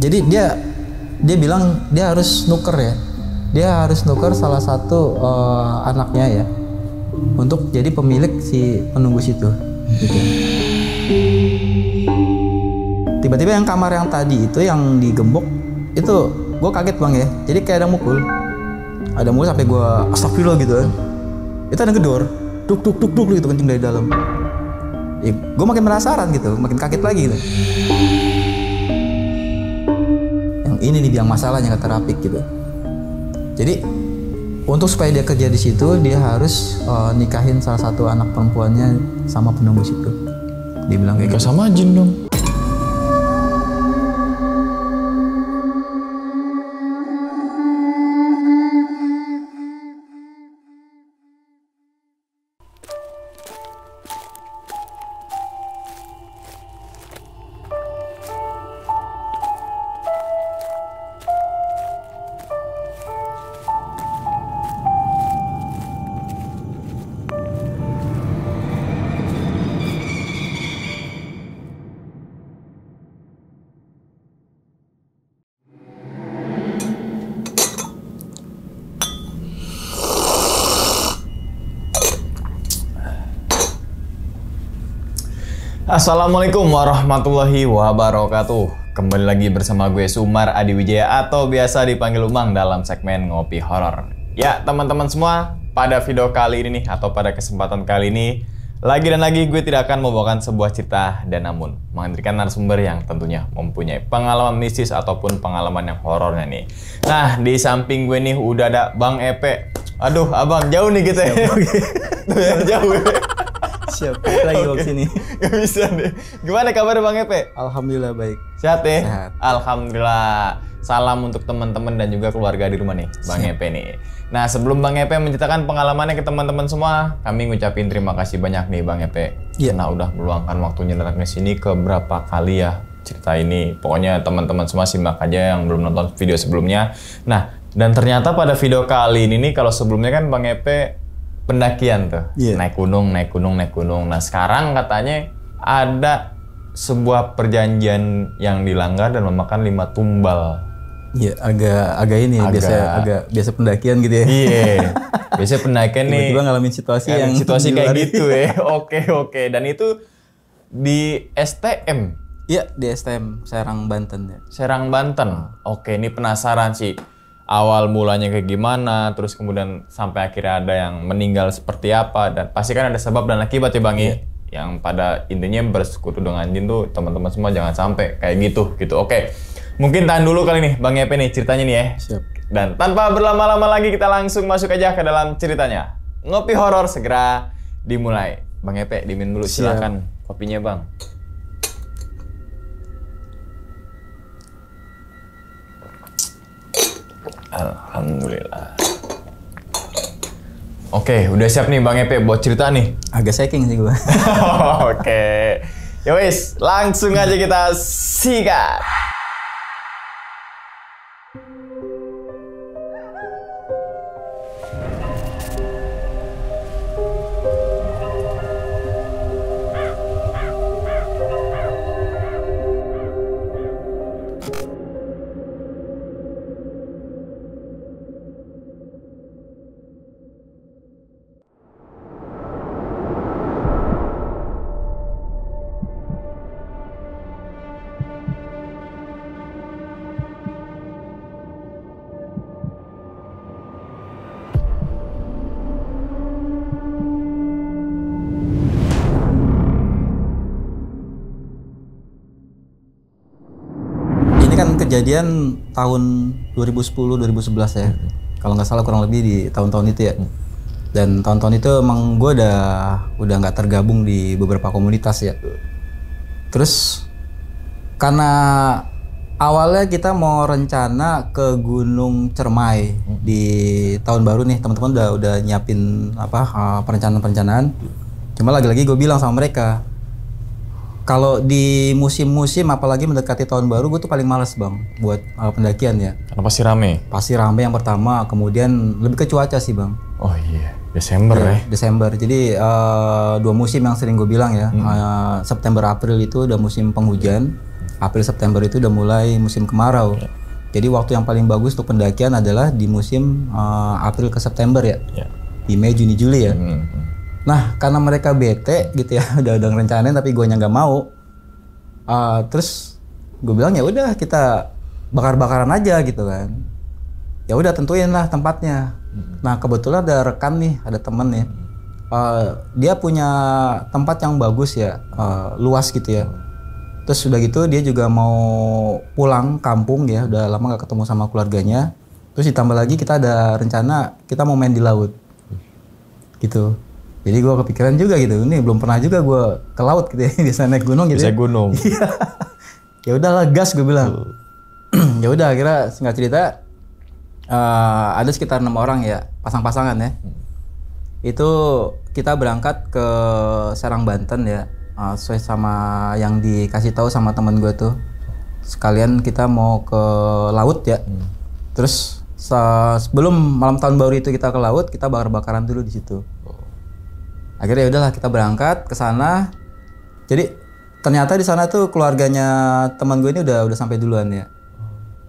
Jadi dia bilang dia harus nuker ya. Dia harus nuker salah satu anaknya ya untuk jadi pemilik si penunggu situ gitu. Tiba-tiba yang kamar yang tadi itu yang digembok itu gue kaget bang ya. Jadi kayak ada mukul sampai gue astagfirullah gitu kan. Itu ada gedor, duk gitu kencing dari dalam. Ya, gue makin penasaran gitu, makin kaget lagi gitu. Yang ini nih biang masalahnya kata Rafiq gitu. Jadi untuk supaya dia kerja di situ dia harus nikahin salah satu anak perempuannya sama penunggu situ. Dia bilang kayak gitu. Sama jin dong. Assalamualaikum warahmatullahi wabarakatuh. Kembali lagi bersama gue Sumar Adi Wijaya atau biasa dipanggil Umang dalam segmen Ngopi Horor. Ya teman-teman semua, pada video kali ini nih atau pada kesempatan kali ini lagi gue tidak akan membawakan sebuah cerita dan namun menghadirkan narasumber yang tentunya mempunyai pengalaman mistis ataupun pengalaman yang horornya nih. Nah di samping gue nih udah ada Bang Epe. Aduh abang jauh nih kita ya. Tuh ya jauh ya. Siap, lagi ke sini. Gak bisa deh. Gimana kabar Bang Epe? Alhamdulillah baik. Sehat ya? Sehat. Alhamdulillah. Salam untuk teman-teman dan juga keluarga di rumah nih, Bang Epe nih. Nah, sebelum Bang Epe menceritakan pengalamannya ke teman-teman semua, kami ngucapin terima kasih banyak nih Bang Epe. Iya. Karena udah meluangkan waktunya datang ke sini ke berapa kali ya cerita ini. Pokoknya teman-teman semua simak aja yang belum nonton video sebelumnya. Nah, dan ternyata pada video kali ini nih, kalau sebelumnya kan Bang Epe pendakian tuh, naik gunung. Nah sekarang katanya ada sebuah perjanjian yang dilanggar dan memakan 5 tumbal. Iya, agak ini ya, biasa pendakian gitu ya. Iya, biasa pendakian nih. Tiba-tiba ngalamin situasi kayak gitu ya. Oke. Dan itu di STM. Iya, di STM Serang Banten ya. Serang Banten. Oke, ini penasaran sih. Awal mulanya kayak gimana, terus kemudian sampai akhirnya ada yang meninggal seperti apa, dan pasti kan ada sebab dan akibat ya Bang ya. Yang pada intinya bersekutu dengan jin tuh teman-teman semua jangan sampai kayak gitu. Oke, mungkin tahan dulu kali nih Bang Epe nih ceritanya nih ya. Siap. Dan tanpa berlama-lama lagi kita langsung masuk aja ke dalam ceritanya. Ngopi horor segera dimulai. Bang Epe dimin dulu. Siap. Silakan kopinya Bang. Alhamdulillah. Oke, udah siap nih Bang Epe buat cerita nih. Agak shaking sih gua. Oke. Ya wis, langsung aja kita sikat. Kejadian tahun 2010-2011 ya, kalau nggak salah kurang lebih di tahun-tahun itu ya. Dan tahun-tahun itu emang gue udah nggak tergabung di beberapa komunitas ya. Terus karena awalnya kita mau rencana ke Gunung Cermai di tahun baru nih, teman-teman udah nyiapin perencanaan. Cuma lagi-lagi gue bilang sama mereka, kalau di musim-musim apalagi mendekati tahun baru, gue tuh paling males bang buat pendakian ya. Karena pasti rame. Pasti rame yang pertama, kemudian lebih ke cuaca sih bang. Oh iya, Desember ya. Desember. Jadi 2 musim yang sering gue bilang ya. September April itu udah musim penghujan. April September itu udah mulai musim kemarau. Jadi waktu yang paling bagus untuk pendakian adalah di musim April ke September ya. Di Mei, Juni, Juli ya. Nah, karena mereka bete gitu ya, udah ngerencanain tapi gue nggak mau. Terus gue bilang ya udah kita bakar-bakaran aja gitu kan. Ya udah tentuin lah tempatnya. Nah, kebetulan ada rekan nih, ada temen nih. Dia punya tempat yang bagus ya, luas gitu ya. Terus udah gitu dia juga mau pulang kampung ya, udah lama gak ketemu sama keluarganya. Terus ditambah lagi kita ada rencana kita mau main di laut gitu. Jadi gue kepikiran juga gitu, ini belum pernah juga gue ke laut gitu ya, bisa naik gunung gitu. Bisa gunung. Ya udahlah gas gue bilang. Ya udah akhirnya singkat cerita ada sekitar 6 orang ya, pasang-pasangan ya. Itu kita berangkat ke Serang, Banten ya. Sesuai sama yang dikasih tahu sama temen gue tuh, sekalian kita mau ke laut ya. Terus sebelum malam tahun baru itu kita ke laut, kita bakar-bakaran dulu di situ. Akhirnya ya udahlah kita berangkat ke sana. Jadi ternyata di sana tuh keluarganya teman gue ini udah sampai duluan ya.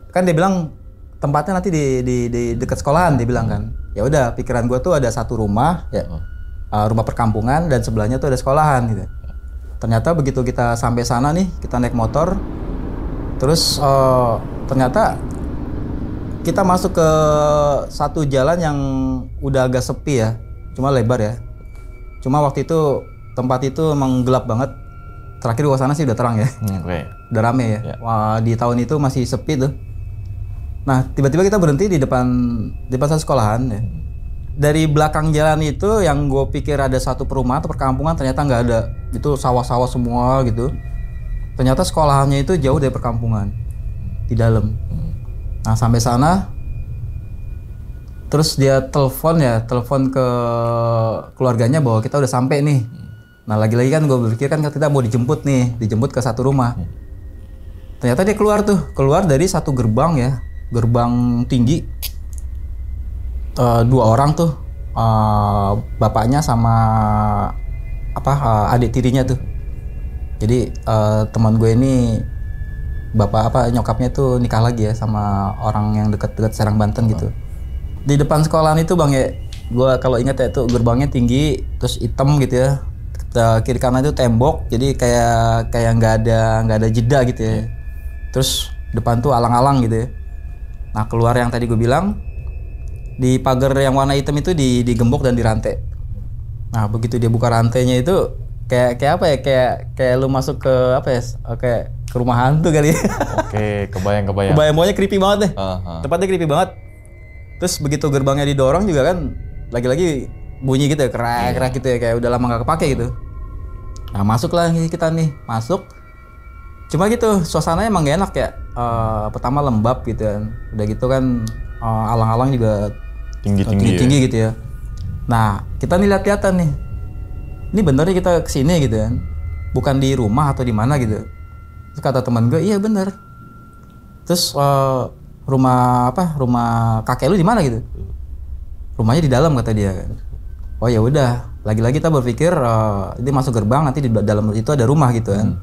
Kan dia bilang tempatnya nanti di dekat sekolahan, dia bilang kan. Ya udah, pikiran gue tuh ada satu rumah ya, rumah perkampungan dan sebelahnya tuh ada sekolahan gitu. Ternyata begitu kita sampai sana nih, kita naik motor, terus ternyata kita masuk ke satu jalan yang udah agak sepi ya, cuma lebar ya. Cuma waktu itu tempat itu emang gelap banget. Terakhir gua sana sih udah terang ya, udah rame ya. Wah, di tahun itu masih sepi tuh. Nah tiba-tiba kita berhenti di depan satu sekolahan ya. Dari belakang jalan itu yang gue pikir ada satu perumahan atau perkampungan, ternyata nggak ada. Itu sawah-sawah semua gitu. Ternyata sekolahannya itu jauh dari perkampungan, di dalam. Nah sampai sana, terus dia telepon ke keluarganya bahwa kita udah sampai nih. Nah lagi-lagi kan gue berpikir kan kita mau dijemput ke satu rumah. Ternyata dia keluar dari satu gerbang ya, gerbang tinggi. 2 orang tuh, bapaknya sama adik tirinya tuh. Jadi teman gue ini nyokapnya tuh nikah lagi ya sama orang yang dekat Serang, Banten gitu. Di depan sekolahan itu bang ya, gue kalau ingat ya tuh gerbangnya tinggi, terus hitam gitu ya. Kiri kanan itu tembok, jadi kayak nggak ada jeda gitu ya. Terus depan tuh alang-alang gitu ya. Nah keluar yang tadi gue bilang, di pagar yang warna hitam itu digembok dan dirantai. Nah begitu dia buka rantainya itu kayak apa ya, kayak lu masuk ke kayak ke rumah hantu kali ya. Oke, kebayang. Pokoknya creepy banget deh. Tempatnya creepy banget. Terus begitu gerbangnya didorong juga kan lagi-lagi bunyi gitu ya, kerak gitu ya, kayak udah lama nggak kepake gitu. Nah masuklah kita nih, masuk. Cuma gitu suasananya emang gak enak ya. Pertama lembab gitu kan. Udah gitu kan alang-alang juga tinggi gitu ya. Nah kita nih lihat-lihatan nih, ini bener nih kita kesini gitu kan, bukan di rumah atau di mana gitu. Terus kata teman gue, iya bener. Terus rumah kakek lu di mana gitu? Rumahnya di dalam kata dia kan. Oh ya udah, lagi-lagi kita berpikir ini masuk gerbang, nanti di dalam itu ada rumah gitu kan.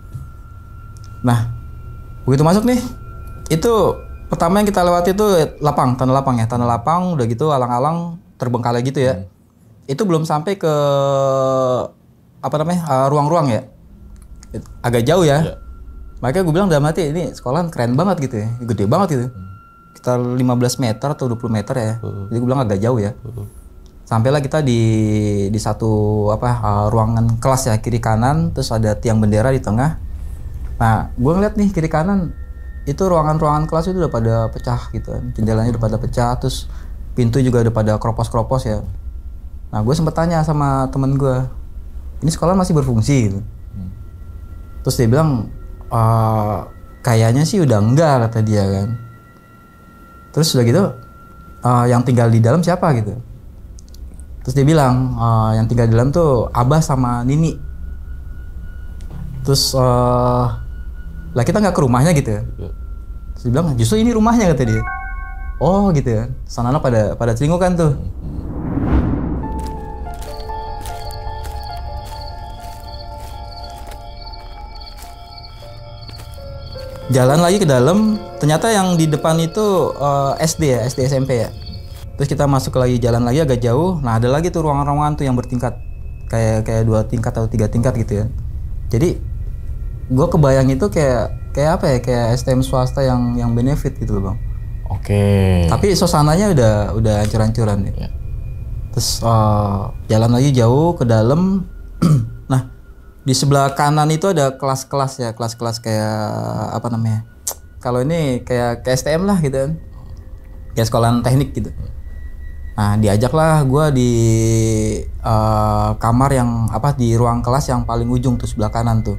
Nah begitu masuk nih, itu pertama yang kita lewati itu tanah lapang, udah gitu alang-alang terbengkalai gitu ya. Itu belum sampai ke ruang-ruang ya, agak jauh ya. Makanya gue bilang dalam hati ini sekolahan keren banget gitu ya, gede banget gitu. Sekitar 15 meter atau 20 meter ya. Jadi gue bilang agak jauh ya. Sampailah kita di satu ruangan kelas ya, kiri kanan, terus ada tiang bendera di tengah. Nah gue ngeliat nih kiri kanan itu ruangan kelas itu udah pada pecah gitu kan, jendelanya udah pada pecah, terus pintu juga udah pada keropos ya. Nah gue sempet tanya sama temen gue, ini sekolah masih berfungsi gitu. Terus dia bilang kayaknya sih udah enggak, kata dia kan. Terus udah gitu yang tinggal di dalam siapa gitu. Terus dia bilang yang tinggal di dalam tuh Abah sama Nini. Terus lah kita nggak ke rumahnya gitu ya. Terus dia bilang justru ini rumahnya, kata dia. Oh gitu ya. Sana pada celinguk kan tuh. jalan lagi ke dalam, ternyata yang di depan itu SD ya, SD SMP ya. Terus kita masuk lagi, jalan lagi agak jauh. Nah ada lagi tuh ruangan-ruangan tuh yang bertingkat, kayak 2 tingkat atau 3 tingkat gitu ya. Jadi gue kebayang itu kayak apa ya, kayak STM swasta yang benefit gitu loh bang. Oke. Tapi suasananya udah hancur-hancuran ya. Terus jalan lagi jauh ke dalam. Nah di sebelah kanan itu ada kelas-kelas ya, kelas-kelas kayak apa namanya? Kalau ini kayak STM lah gitu kan, kayak sekolahan teknik gitu. Nah diajaklah gue di kamar yang apa, di ruang kelas yang paling ujung tuh sebelah kanan tuh.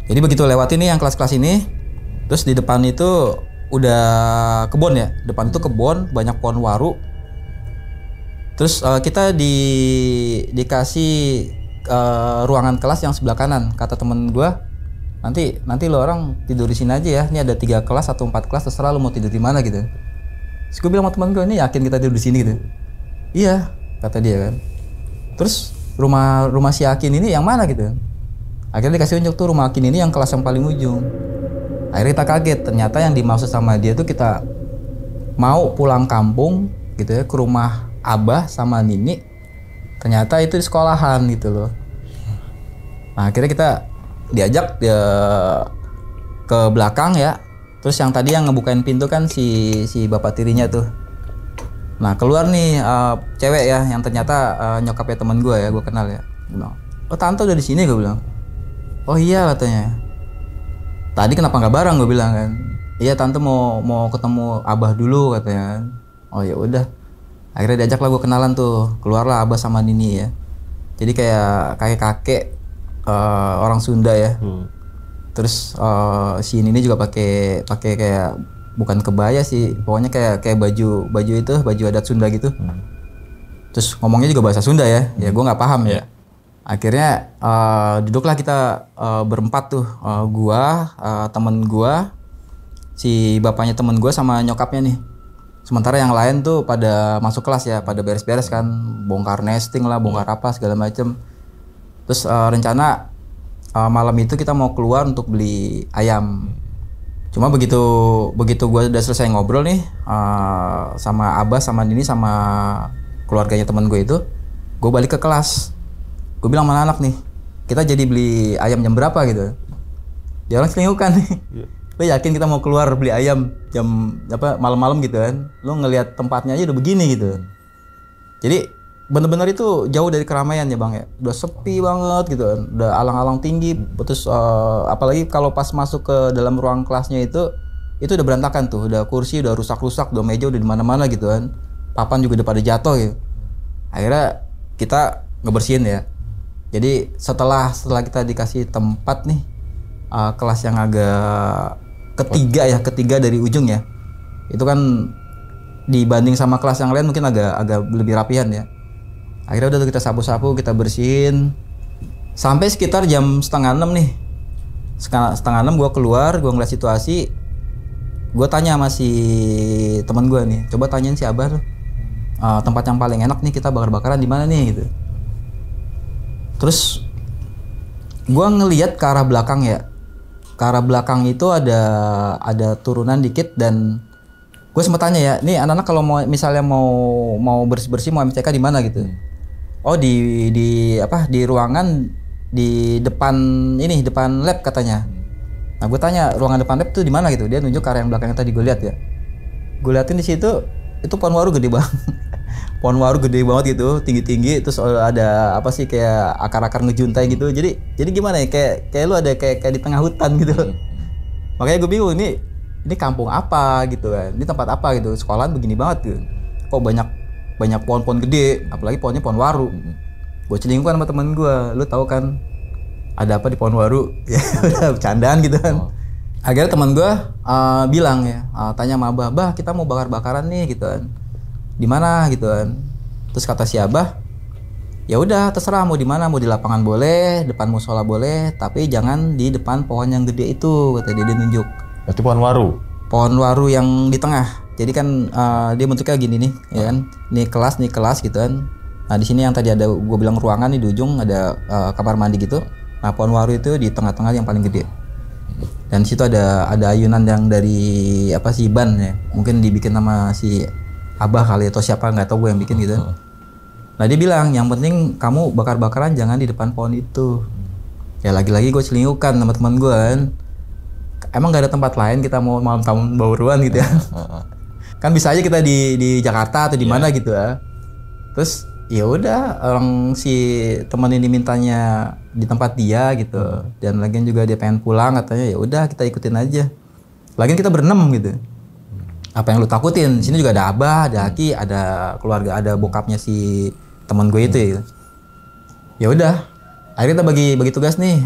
Jadi begitu lewat ini yang kelas-kelas ini, terus di depan itu udah kebun ya, depan itu kebun banyak pohon waru. Terus kita dikasih ruangan kelas yang sebelah kanan. Kata temen gue, nanti lo orang tidur di sini aja ya, ini ada 3 kelas atau 4 kelas, terserah lo mau tidur di mana gitu. Terus gue bilang sama temen gue, ini yakin kita tidur di sini gitu? Iya, kata dia kan. Terus rumah si Akin ini yang mana gitu? Akhirnya dikasih unjuk tuh rumah Akin ini yang kelas yang paling ujung. Akhirnya kita kaget, ternyata yang dimaksud sama dia tuh kita mau pulang kampung gitu ya, ke rumah Abah sama Nini. Ternyata itu di sekolahan gitu loh. Nah akhirnya kita diajak ke belakang ya. Terus yang tadi yang ngebukain pintu kan si bapak tirinya tuh. Nah keluar nih cewek ya, yang ternyata nyokapnya teman gue ya, gue kenal ya. Gue bilang, oh tante udah di sini, gue bilang. Oh iya katanya. Tadi kenapa nggak bareng, gue bilang kan. Iya tante mau ketemu Abah dulu katanya. Oh ya udah. Akhirnya diajak lah gue kenalan tuh. Keluarlah Abah sama Nini ya. Jadi kayak kakek orang Sunda ya. Terus si Nini juga pakai kayak bukan kebaya sih, pokoknya kayak baju itu, baju adat Sunda gitu. Terus ngomongnya juga bahasa Sunda ya. Ya gue nggak paham ya. Akhirnya duduklah kita berempat tuh, gua, temen gua, si bapaknya temen gua sama nyokapnya nih. Sementara yang lain tuh pada masuk kelas ya, pada beres-beres kan, bongkar nesting lah, bongkar apa segala macem. Terus rencana malam itu kita mau keluar untuk beli ayam. Cuma begitu gue udah selesai ngobrol nih sama Abah, sama Nini, sama keluarganya temen gue itu, gue balik ke kelas. Gue bilang sama anak nih, kita jadi beli ayam jam berapa gitu. Dia orang selingkuhan nih. Lo yakin kita mau keluar beli ayam jam apa malam-malam gitu kan? Lo ngelihat tempatnya aja udah begini gitu. Jadi bener-bener itu jauh dari keramaian ya bang ya, udah sepi banget gitu kan, udah alang-alang tinggi. Terus apalagi kalau pas masuk ke dalam ruang kelasnya itu udah berantakan tuh, udah kursi udah rusak-rusak, udah meja udah di mana-mana gitu kan, papan juga udah pada jatuh gitu. Akhirnya kita ngebersihin ya. Jadi setelah kita dikasih tempat nih, kelas yang agak ketiga dari ujung ya, itu kan dibanding sama kelas yang lain mungkin agak lebih rapihan ya. Akhirnya udah kita sapu-sapu, kita bersihin sampai sekitar jam 5:30 nih. 5:30 gue keluar, gue ngeliat situasi, gue tanya sama si teman gue nih, coba tanyain si Abah tuh, tempat yang paling enak nih kita bakar-bakaran di mana nih gitu. Terus gue ngeliat ke arah belakang ya, ke arah belakang itu ada turunan dikit, dan gue sempat tanya ya, nih anak-anak kalau misalnya mau bersih-bersih, mau MCK di mana gitu. Oh di ruangan di depan depan lab katanya. Nah gue tanya ruangan depan lab tuh di mana gitu, dia nunjuk ke arah yang belakang yang tadi gue lihat ya. Gue liatin di situ, itu pohon waru gede banget. Pohon waru gede banget gitu, tinggi-tinggi, terus ada apa sih kayak akar-akar ngejuntai gitu. Jadi gimana ya, kayak lu ada kayak di tengah hutan gitu. Makanya gue bingung, ini kampung apa gitu kan, ini tempat apa gitu, sekolahan begini banget gitu. Kok banyak pohon-pohon gede, apalagi pohonnya pohon waru. Gue celingkuhan sama temen gue, lu tahu kan ada apa di pohon waru? Ya udah bercandaan gitu kan. Akhirnya teman gue bilang ya, tanya sama Abah, "Bah, kita mau bakar-bakaran nih," gitu kan. "Di mana?" gitu kan. Terus kata si Abah, "Ya udah terserah, mau di mana, mau di lapangan boleh, depan musola boleh, tapi jangan di depan pohon yang gede itu," kata dia nunjuk. Berarti pohon waru? Pohon waru yang di tengah. Jadi kan dia bentuknya gini nih, ya kan. Nih kelas gitu kan. Nah di sini yang tadi ada gue bilang ruangan nih, di ujung ada kamar mandi gitu. Nah pohon waru itu di tengah-tengah yang paling gede. Dan situ ada ayunan yang dari apa sih ban ya, mungkin dibikin sama si abah kali atau siapa nggak tahu gue yang bikin gitu. Nah dia bilang yang penting kamu bakar-bakaran jangan di depan pohon itu. Ya lagi-lagi gue celingukan sama teman gue kan. Emang nggak ada tempat lain kita mau malam tahun baruan gitu ya. Kan bisa aja kita di Jakarta atau di mana gitu ya. Terus ya udah orang si teman ini mintanya di tempat dia gitu. Dan lagian juga dia pengen pulang katanya, ya udah kita ikutin aja. Lagian kita berenam gitu. Apa yang lu takutin? Sini juga ada abah, ada Aki, ada keluarga, ada bokapnya si teman gue itu ya. Ya udah. Akhirnya kita bagi tugas nih.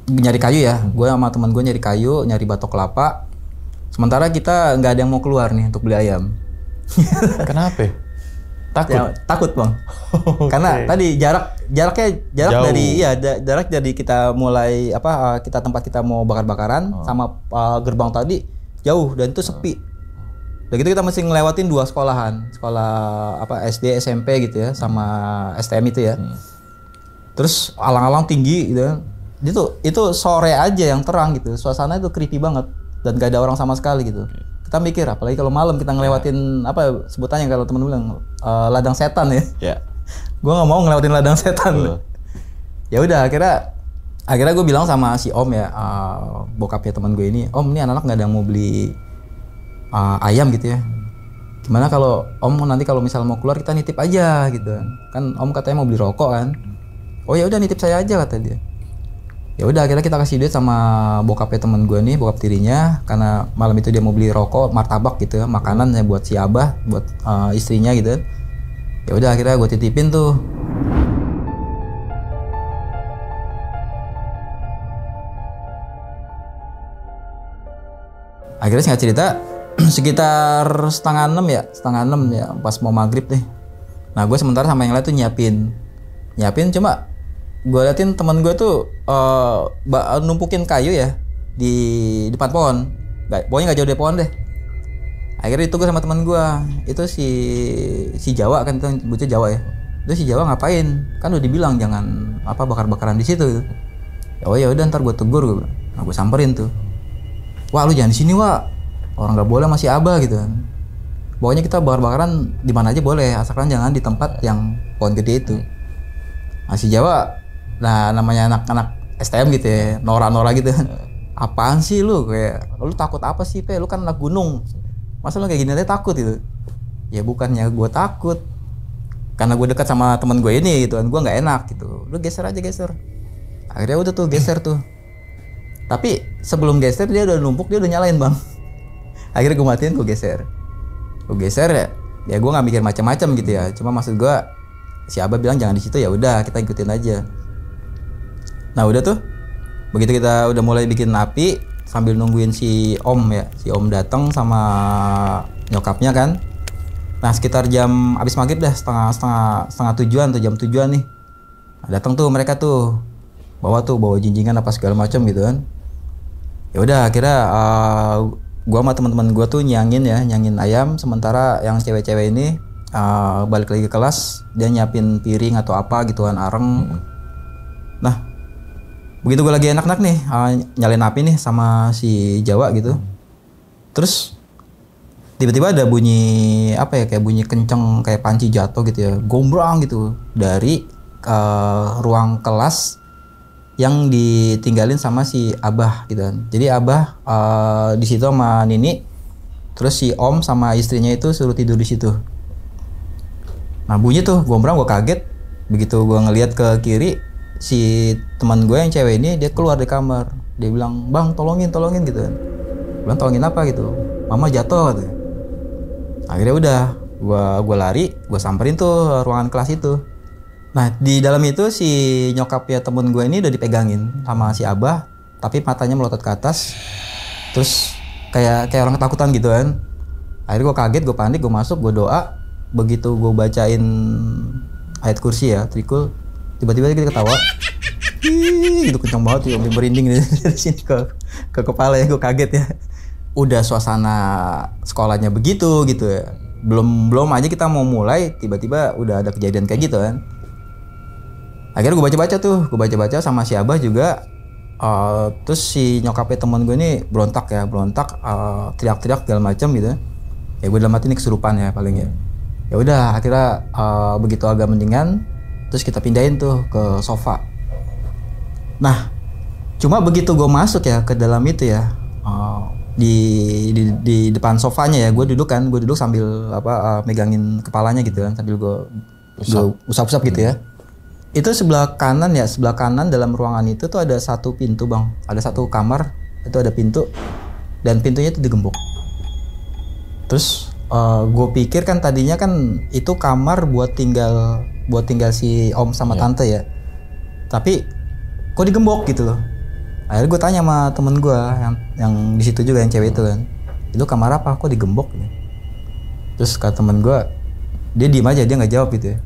Nyari kayu ya, gue sama teman gue nyari kayu, nyari batok kelapa. Sementara kita nggak ada yang mau keluar nih untuk beli ayam. Kenapa? Takut? Ya, takut bang. Karena tadi jaraknya Jauh. jarak dari kita mulai kita tempat kita mau bakar-bakaran sama gerbang tadi jauh dan itu sepi. Dan gitu kita mesti ngelewatin 2 sekolahan, sekolah SD, SMP gitu ya, sama STM itu ya. Terus alang-alang tinggi gitu. Itu sore aja yang terang gitu, suasana itu creepy banget dan gak ada orang sama sekali gitu. Kita mikir apalagi kalau malam kita ngelewatin apa sebutannya kalau temen bilang ladang setan ya. Gue nggak mau ngelewatin ladang setan. Ya udah akhirnya gue bilang sama si Om ya, bokapnya teman gue ini, Om ini anak-anak nggak ada yang mau beli ayam gitu ya. Gimana kalau Om nanti kalau misal mau keluar kita nitip aja gitu kan Om katanya mau beli rokok kan. Oh ya udah nitip saya aja kata dia. Ya udah akhirnya kita kasih duit sama bokapnya temen gue nih, bokap tirinya, karena malam itu dia mau beli rokok, martabak gitu ya, makanan ya buat si abah, buat istrinya gitu. Ya udah akhirnya gue titipin tuh. Akhirnya singkat cerita sekitar setengah enam ya pas mau maghrib nih. Nah gue sementara sama yang lain tuh nyiapin cuma gue liatin teman gue tuh numpukin kayu ya di depan pohon. Pokoknya nggak jauh dari pohon deh. Akhirnya itu gue sama teman gue itu si Jawa kan, itu bocah Jawa ya. Itu si Jawa ngapain? Kan udah dibilang jangan bakar-bakaran di situ. Oh ya udah ntar gue tegur gue. Nah gue samperin tuh. Wah lu jangan di sini wah. Orang nggak boleh masih abah gitu. Pokoknya kita bakar-bakaran di mana aja boleh, asalkan jangan di tempat yang pohon gede itu. Nah si Jawa, nah namanya anak-anak STM gitu ya, Nora gitu. Apaan sih lu, kayak lu takut apa sih Pe, lu kan anak gunung, masa lu kayak gini aja takut gitu. Ya bukannya gue takut, karena gue dekat sama temen gue ini gitu kan, gue nggak enak gitu. Lu geser. Akhirnya udah tuh geser tuh. Tapi sebelum geser dia udah numpuk, dia udah nyalain bang. Akhirnya gue matiin, gue geser ya gue nggak mikir macam-macam gitu ya. Cuma maksud gue si abah bilang jangan di situ, ya udah kita ikutin aja. Nah udah tuh, begitu kita udah mulai bikin api sambil nungguin si Om datang sama nyokapnya kan. Nah sekitar jam abis maghrib dah, setengah tujuan tuh, jam 7-an nih. Nah, datang tuh mereka tuh bawa jinjingan apa segala macam gitu kan. Ya udah akhirnya gua sama teman-teman gua tuh nyangin ayam, sementara yang cewek-cewek ini balik lagi ke kelas, dia nyiapin piring atau apa gituan areng. Nah begitu gue lagi enak-enak nih nyalain api nih sama si Jawa gitu, terus tiba-tiba ada bunyi kayak bunyi kenceng kayak panci jatuh gitu ya, gombrang gitu dari ruang kelas yang ditinggalin sama si abah gitu kan. Jadi abah di situ sama Nini, terus si Om sama istrinya itu suruh tidur di situ. Nah bunyi tuh gombrang, gue kaget. Begitu gue ngelihat ke kiri, si teman gue yang cewek ini dia keluar dari kamar. Dia bilang, bang tolongin gitu kan. Bilang tolongin apa gitu, mama jatuh gitu. Akhirnya udah gue lari, gue samperin tuh ruangan kelas itu. Nah di dalam itu si nyokapnya temen gue ini udah dipegangin sama si abah, tapi matanya melotot ke atas, terus kayak orang ketakutan gitu kan. Akhirnya gue kaget, gue panik, gue masuk, gue doa. Begitu gue bacain ayat kursi ya, trikul, tiba-tiba dia ketawa. Gitu kencang banget tuh, merinding dari sini ke kepala ya, gue kaget ya. Udah suasana sekolahnya begitu gitu ya. Belum aja kita mau mulai, tiba-tiba udah ada kejadian kayak gitu kan. Akhirnya gue baca-baca sama si abah juga. Terus si nyokapnya teman gue ini berontak, teriak-teriak segala macam gitu. Ya gue dalam hati ini kesurupan ya paling ya. Ya udah akhirnya begitu agak mendingan, terus kita pindahin tuh ke sofa. Nah, cuma begitu gue masuk ya ke dalam itu ya, di depan sofanya ya, gue duduk sambil megangin kepalanya gitu kan, sambil gue usap-usap gitu ya. Itu sebelah kanan dalam ruangan itu tuh ada satu pintu bang, ada satu kamar itu ada pintu dan pintunya itu digembok. Terus gue pikir kan tadinya kan itu kamar buat tinggal si om sama tante ya, tapi kok digembok gitu loh. Akhirnya gue tanya sama temen gue yang di situ juga, yang cewek itu kan, itu kamar apa kok digembok gitu. Terus kata temen gue, dia diem aja, dia nggak jawab gitu ya.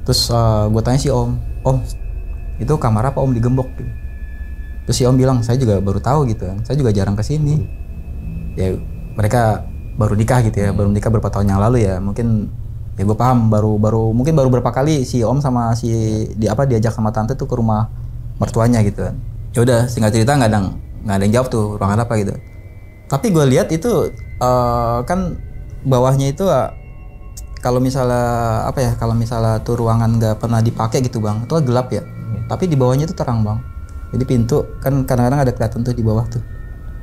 Terus gue tanya si om itu kamar apa om digembok gitu. Terus si om bilang, saya juga baru tahu gitu kan, saya juga jarang kesini. Ya mereka baru nikah gitu ya, baru nikah beberapa tahun yang lalu ya, mungkin ya gue paham baru berapa kali si om sama diajak sama tante tuh ke rumah mertuanya gitu kan. Ya udah singkat cerita nggak ada yang jawab tuh ruangan apa gitu. Tapi gue lihat itu kan bawahnya itu kalau misalnya tuh ruangan nggak pernah dipakai gitu bang, itu gelap ya. Tapi di bawahnya itu terang bang. Jadi pintu kan kadang-kadang ada kelihatan tuh di bawah tuh,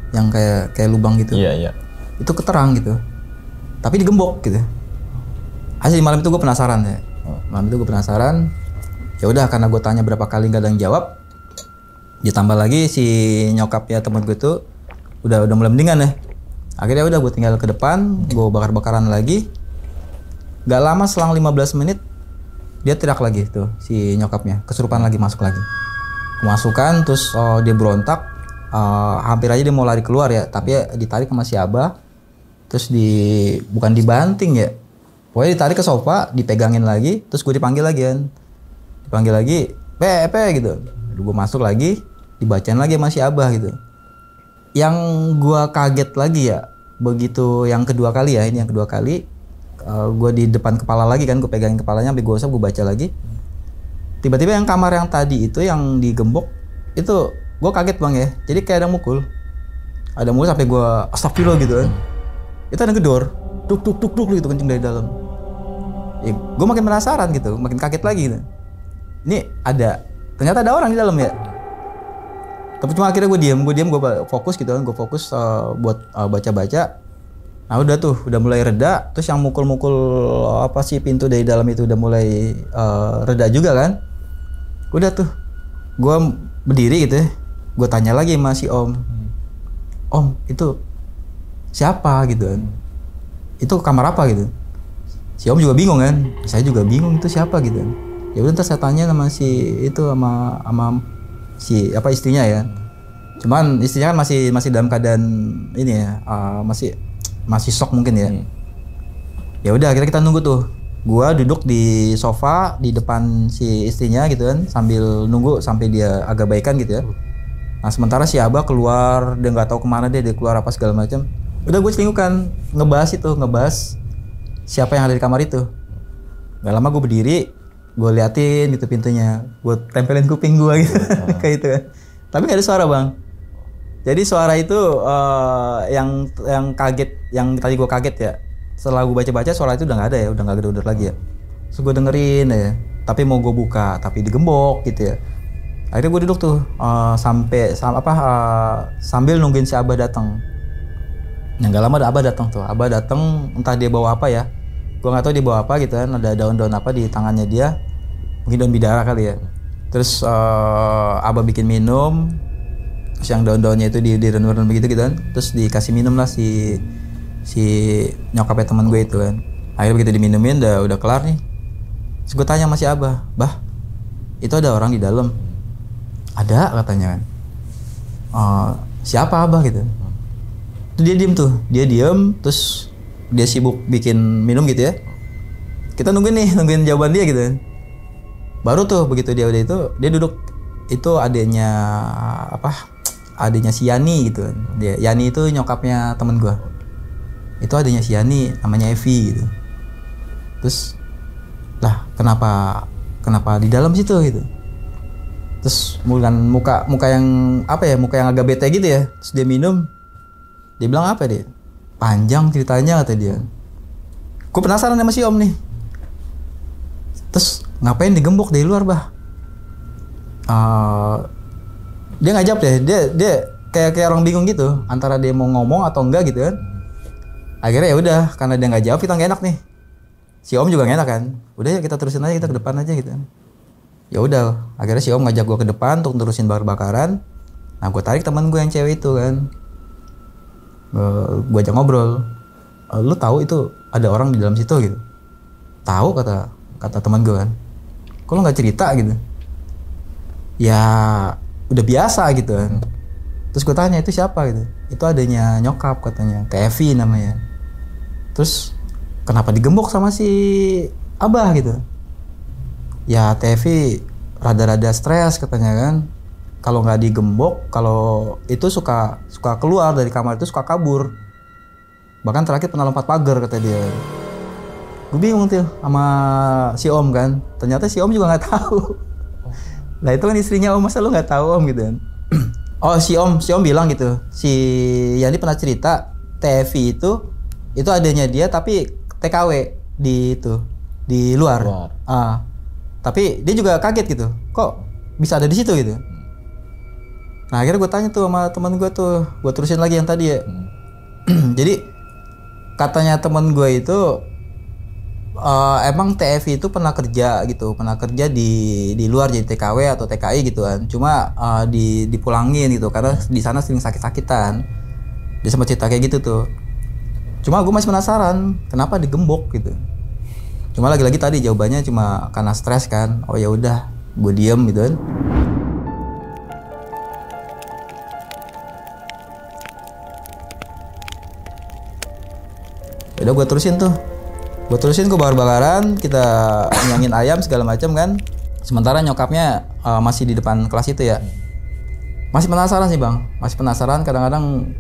yang kayak lubang gitu. Iya. Itu keterang gitu. Tapi digembok gitu. Hasil malam itu gue penasaran ya. Ya udah karena gue tanya berapa kali nggak ada yang jawab. Ditambah lagi si nyokapnya temen gue tuh udah mulai mendingan ya. Akhirnya udah gue tinggal ke depan, gue bakar-bakaran lagi. Gak lama selang 15 menit dia teriak lagi tuh si nyokapnya, kesurupan lagi, masuk lagi. Kemasukan terus dia berontak, hampir aja dia mau lari keluar ya, tapi ya ditarik sama si Abah. Terus bukan dibanting ya, pokoknya ditarik ke sofa, dipegangin lagi, terus gue dipanggil lagi kan. Dipanggil lagi, pe gitu. Gue masuk lagi, dibacain lagi sama si Abah gitu. Yang gue kaget lagi ya, begitu yang kedua kali ya, ini yang kedua kali, gue di depan kepala lagi kan, gue pegangin kepalanya sampai gue usap, gue baca lagi. Tiba-tiba yang kamar yang tadi itu yang digembok itu gue kaget bang ya, jadi kayak ada mukul sampai gue astagfirullah gitu kan. Itu ada gedor, duk gitu kenceng dari dalam. Ya, gue makin penasaran gitu, makin kaget lagi gitu. Ini ternyata ada orang di dalam ya. Tapi cuma akhirnya gue fokus gitu kan, buat baca-baca. Nah udah mulai reda, terus yang mukul-mukul pintu dari dalam itu udah mulai reda juga kan. Udah tuh, gue berdiri gitu ya, gue tanya lagi sama si om, itu siapa gitu kan, itu kamar apa gitu. Si om juga bingung kan, saya juga bingung itu siapa gitu kan. Ya udah, saya tanya sama istrinya ya. Cuman istrinya kan masih dalam keadaan ini ya, masih shock mungkin ya. Ya udah akhirnya kita nunggu tuh. Gua duduk di sofa di depan si istrinya gitu kan, sambil nunggu sampai dia agak baikan gitu ya. Nah sementara si Abah keluar, dia nggak tahu kemana dia keluar apa segala macam. Udah gue selingkuhkan, ngebahas siapa yang ada di kamar itu. Gak lama gue berdiri, gue liatin gitu pintunya, gue tempelin kuping gue gitu, kayak gitu kan. Tapi nggak ada suara bang. Jadi suara itu yang kaget, yang tadi gue kaget ya. Setelah gue baca-baca suara itu udah nggak ada ya, udah nggak gedor lagi ya. Terus gue dengerin ya, tapi mau gue buka, tapi digembok gitu ya. Akhirnya gue duduk tuh sambil nungguin si Abah datang. Nah nggak lama Abah datang tuh. Abah datang, entah dia bawa apa ya. Gue nggak tahu dia bawa apa gitu kan. Ada daun-daun apa di tangannya dia, mungkin daun bidara kali ya. Terus Abah bikin minum. Terus yang daun-daunnya itu direnung-renung begitu gitu kan. Terus dikasih minum lah si nyokapnya teman gue itu kan. Akhirnya begitu diminumin udah kelar nih. Terus gue tanya sama si Abah, "Bah, itu ada orang di dalam?" "Ada," katanya kan. "Siapa Abah?" gitu. Dia diem terus dia sibuk bikin minum gitu ya. Kita nungguin jawaban dia gitu kan. Baru tuh begitu dia udah itu, dia duduk, itu adiknya si Yani gitu kan. Yani itu nyokapnya temen gua. Itu adiknya si Yani, namanya Evi gitu. Terus lah kenapa di dalam situ gitu. Terus muka yang apa ya, muka yang agak bete gitu ya. Terus dia minum, dia bilang apa dia, panjang ceritanya kata dia. Gue penasaran sama si om nih. Terus ngapain digembok dari luar bah? Dia nggak jawab deh, dia kayak orang bingung gitu antara dia mau ngomong atau enggak gitu kan. Akhirnya ya udah, karena dia nggak jawab kita nggak enak nih. Si om juga nggak enak kan. Udah ya kita terusin aja, kita ke depan aja gitu kan. Ya udah, akhirnya si om ngajak gue ke depan untuk terusin bakar-bakaran. Nah gue tarik teman gue yang cewek itu kan. Gue ajak ngobrol. Lu tahu itu ada orang di dalam situ gitu? Tahu kata teman gue kan. Kok lu nggak cerita gitu? Ya udah biasa gitu kan. Terus gue tanya itu siapa gitu? Itu adanya nyokap katanya, Evi namanya. Terus kenapa digembok sama si abah gitu? Ya Tevi rada-rada stres katanya kan. Kalau nggak digembok, kalau itu suka keluar dari kamar itu, suka kabur. Bahkan terakhir pernah lompat pagar kata dia. Gue bingung tuh sama si om kan. Ternyata si om juga nggak tahu. Nah itu kan istrinya om, masa lu nggak tahu om gitu kan? Oh si om bilang gitu. Si Yani pernah cerita Tevi itu adanya dia tapi TKW di luar. Tapi dia juga kaget gitu. Kok bisa ada di situ gitu? Nah akhirnya gue tanya tuh sama teman gue tuh, gue terusin lagi yang tadi ya. Jadi katanya teman gue itu emang TFI itu pernah kerja gitu, pernah kerja di luar jadi TKW atau TKI gitu kan. Cuma dipulangin gitu karena di sana sering sakit-sakitan. Dia sempat cerita kayak gitu tuh. Cuma gue masih penasaran kenapa digembok gitu. Cuma lagi-lagi tadi jawabannya cuma karena stres kan. Oh ya udah, gue diem gitu kan. Udah gue terusin gue bakar-bakaran, kita nyangin ayam segala macam kan. Sementara nyokapnya masih di depan kelas itu ya. Masih penasaran sih bang, masih penasaran. Kadang-kadang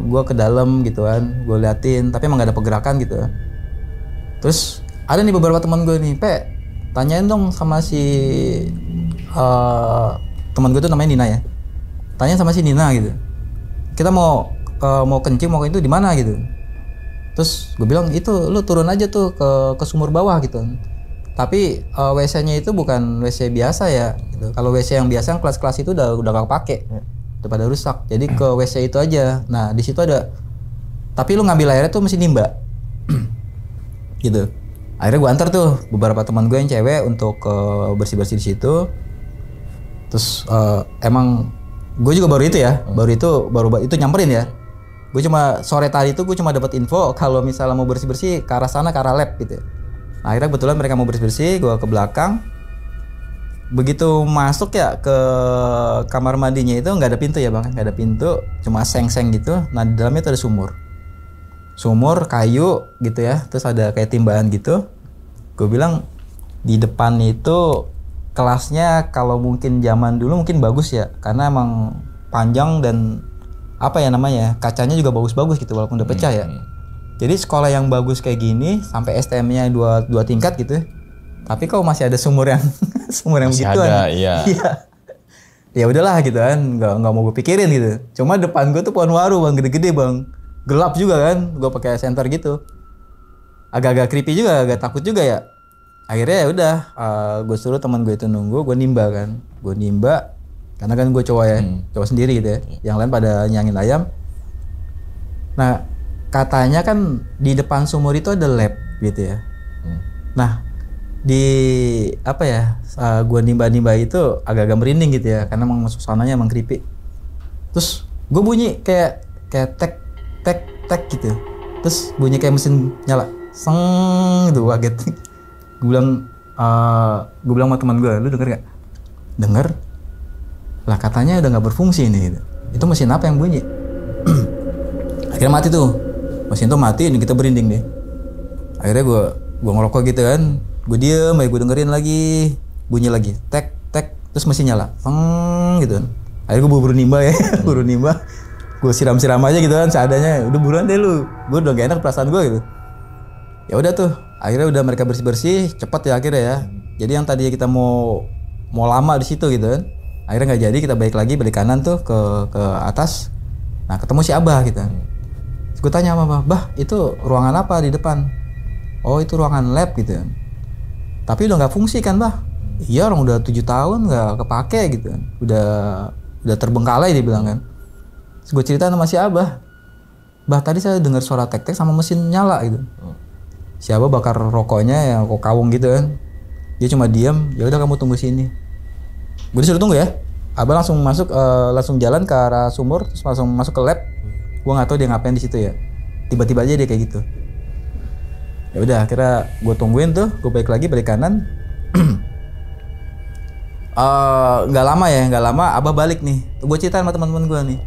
gue ke dalam gitu kan, gue liatin, tapi emang gak ada pergerakan gitu. Terus ada nih beberapa teman gue nih, tanyain dong sama si teman gue tuh namanya Nina ya. Tanyain sama si Nina gitu. Kita mau kencing, mau itu di mana gitu. Terus gue bilang itu lu turun aja tuh ke sumur bawah gitu. Tapi WC-nya itu bukan WC biasa ya gitu. Kalau WC yang biasa yang kelas-kelas itu udah gak kepake. Udah pada rusak. Jadi ke WC itu aja. Nah, di situ ada, tapi lu ngambil airnya tuh mesti nimba. Gitu. Akhirnya gue antar tuh beberapa teman gue yang cewek untuk bersih-bersih di situ. Terus emang gue juga baru itu nyamperin ya. Gue cuma sore tadi tuh gue cuma dapat info kalau misalnya mau bersih-bersih ke arah sana, ke arah lab gitu. Nah, akhirnya kebetulan mereka mau bersih-bersih, gue ke belakang. Begitu masuk ya ke kamar mandinya itu nggak ada pintu ya bang, nggak ada pintu, cuma seng-seng gitu. Nah di dalamnya itu ada sumur kayu gitu ya, terus ada kayak timbahan gitu. Gue bilang di depan itu kelasnya kalau mungkin zaman dulu mungkin bagus ya, karena emang panjang dan apa ya namanya, kacanya juga bagus-bagus gitu walaupun udah pecah ya. Jadi sekolah yang bagus kayak gini sampai STM-nya dua tingkat gitu. Tapi kok masih ada sumur yang masih begituan. Ada, iya. Ya udahlah gitu kan, nggak mau gue pikirin gitu. Cuma depan gue tuh pohon waru bang, gede-gede bang, gelap juga kan. Gue pakai senter gitu, agak-agak creepy juga, agak takut juga ya. Akhirnya ya udah, gue suruh teman gue itu nunggu, gue nimba kan, karena kan gue cowok ya, cowok sendiri gitu ya. Yang lain pada nyangin ayam. Nah katanya kan di depan sumur itu ada lab gitu ya. Nah di apa ya, gue nimba itu agak-agak merinding gitu ya, karena emang suasananya emang creepy. Terus gue bunyi kayak tek gitu. Terus bunyi kayak mesin nyala, seng gitu, kaget. Gue bilang sama teman gue, lu denger gak? Denger. Lah katanya udah nggak berfungsi ini gitu. Itu mesin apa yang bunyi? Akhirnya mati tuh, mesin tuh mati, ini kita berinding nih. Akhirnya gue ngerokok gitu kan, gue diem, gue dengerin lagi, bunyi lagi, tek, terus mesin nyala, gitu. Akhirnya gue buru nimba ya, gue siram aja gitu kan, seadanya. Udah buruan deh lu, gue udah gak enak perasaan gue gitu. Ya udah tuh, akhirnya udah mereka bersih cepet ya akhirnya ya. Jadi yang tadi kita mau lama di situ gitu kan. Akhirnya nggak jadi, kita balik kanan tuh ke atas. Nah ketemu si Abah gitu. Terus gue tanya sama Bah, itu ruangan apa di depan? Oh itu ruangan lab gitu. Tapi udah nggak fungsi kan Bah? Iya orang udah 7 tahun nggak kepake gitu. Udah terbengkalai dia bilang kan. Terus gue cerita sama si Abah. Bah tadi saya dengar suara tek-tek sama mesin nyala gitu. Si Abah bakar rokoknya yang kawung gitu kan. Dia cuma diam, ya udah kamu tunggu sini. Gue disuruh tunggu ya. Abah langsung masuk, langsung jalan ke arah sumur, terus langsung masuk ke lab. Gue nggak tahu dia ngapain di situ ya. Tiba-tiba aja dia kayak gitu. Ya udah, akhirnya gue tungguin tuh, gue balik kanan. Nggak lama Abah balik nih. Gue cerita sama teman-teman gue nih.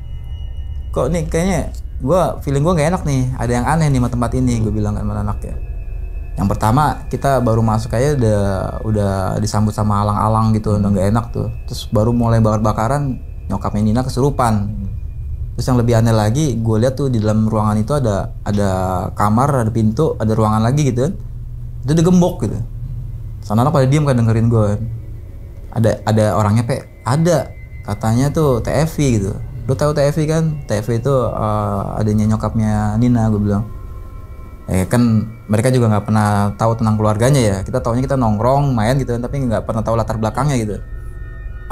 Kok nih kayaknya feeling gue nggak enak nih. Ada yang aneh nih sama tempat ini. Gue bilang kan sama anak ya. Yang pertama kita baru masuk aja udah disambut sama alang-alang gitu, udah nggak enak tuh. Terus baru mulai bakar-bakaran, nyokapnya Nina kesurupan. Terus yang lebih aneh lagi, gue lihat tuh di dalam ruangan itu ada kamar, ada pintu, ada ruangan lagi gitu. Itu digembok gitu. Sana anak pada diem kan dengerin gue. Ada orangnya ada katanya tuh TFV gitu. Lo tahu TFV kan? TFV itu adanya nyokapnya Nina, gue bilang. Kan mereka juga nggak pernah tahu tentang keluarganya ya. Kita taunya kita nongkrong main gitu, tapi nggak pernah tahu latar belakangnya gitu.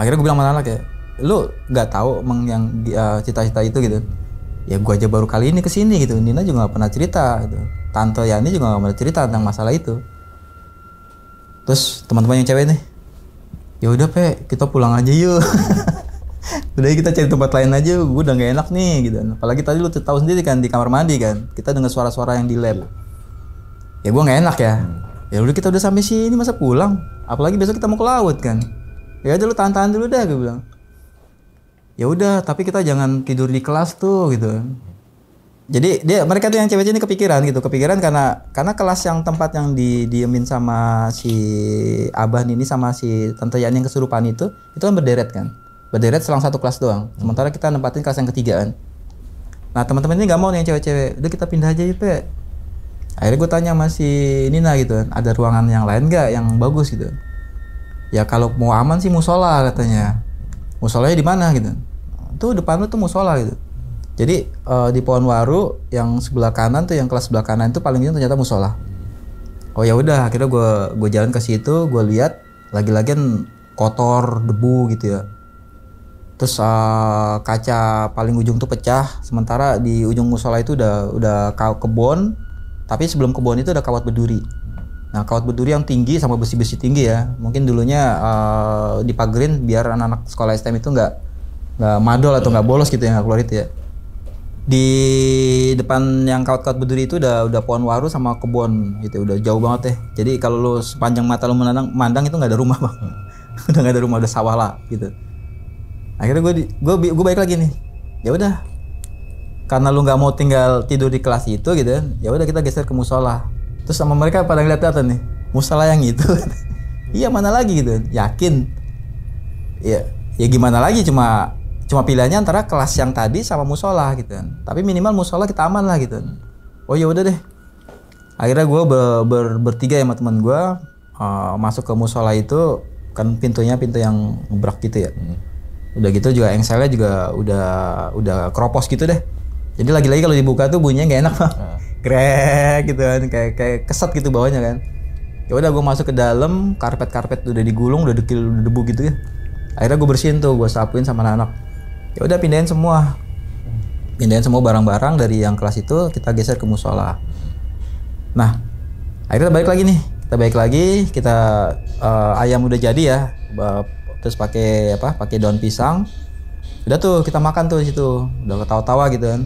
Akhirnya gue bilang sama anak ya, lu nggak tahu emang yang cita-cita itu gitu. Ya gue aja baru kali ini kesini gitu. Nina juga nggak pernah cerita gitu. Tante Yani juga nggak pernah cerita tentang masalah itu. Terus teman-teman yang cewek nih, ya udah kita pulang aja yuk. Udah kita cari tempat lain aja, gue udah gak enak nih gitu. Apalagi tadi lu tahu sendiri kan di kamar mandi kan, kita dengar suara-suara yang di lab. Ya gue gak enak ya. Ya udah kita udah sampai sini masa pulang? Apalagi besok kita mau ke laut kan. Ya udah lu tahan-tahan dulu dah, gue bilang. Ya udah, tapi kita jangan tidur di kelas tuh gitu. Jadi mereka tuh yang cewek ini kepikiran karena kelas yang tempat yang didiemin sama si Abah ini sama si Tante Yani yang kesurupan itu kan berderet selang satu kelas doang. Sementara kita nempatin kelas yang ketigaan. Nah teman-teman ini nggak mau nih yang cewek-cewek. Udah kita pindah aja yuk Akhirnya gue tanya sama si Nina gitu, ada ruangan yang lain nggak yang bagus gitu? Ya kalau mau aman sih musola katanya. Musolanya di mana gitu? Tuh depan tuh musola gitu. Jadi di Pohon Waru yang sebelah kanan tuh, yang kelas sebelah kanan itu paling ternyata musola. Oh ya udah, akhirnya gue jalan ke situ, gue lihat lagi-lagian kotor, debu gitu ya. Terus kaca paling ujung tuh pecah, sementara di ujung musola itu udah kebon, tapi sebelum kebon itu ada kawat berduri. Nah kawat berduri yang tinggi sama besi-besi tinggi ya, mungkin dulunya dipagerin biar anak-anak sekolah STM itu nggak madol atau nggak bolos gitu ya, nggak keluar itu ya. Di depan yang kawat-kawat berduri itu udah pohon waru sama kebun gitu, udah jauh banget ya. Jadi kalau lu sepanjang mata lu mandang itu nggak ada rumah bang. Udah nggak ada rumah, udah sawah lah gitu. Akhirnya gue balik lagi nih. Ya udah, karena lu nggak mau tinggal tidur di kelas itu gitu, ya udah kita geser ke musola. Terus sama mereka pada ngeliat-ngeliatan nih, musola yang itu. Iya mana lagi gitu, yakin? Ya gimana lagi, cuma pilihannya antara kelas yang tadi sama musola gitu kan. Tapi minimal musola kita aman lah gitu. Oh ya udah deh. Akhirnya gue bertiga sama teman gue masuk ke musola itu, kan pintunya pintu yang ngebrak gitu ya. Udah gitu juga engselnya juga udah keropos gitu deh. Jadi lagi-lagi kalau dibuka tuh bunyinya nggak enak bang. Krek gitu kan, kayak kesat gitu bawahnya kan. Ya udah gue masuk ke dalam, karpet udah digulung, udah debu gitu ya. Akhirnya gue bersihin tuh, gue sapuin sama anak-anak. Ya udah pindahin semua barang-barang dari yang kelas itu kita geser ke musola. Nah akhirnya balik lagi kita ayam udah jadi ya, terus pakai daun pisang. Udah tuh kita makan tuh di situ, udah ketawa-tawa gitu kan.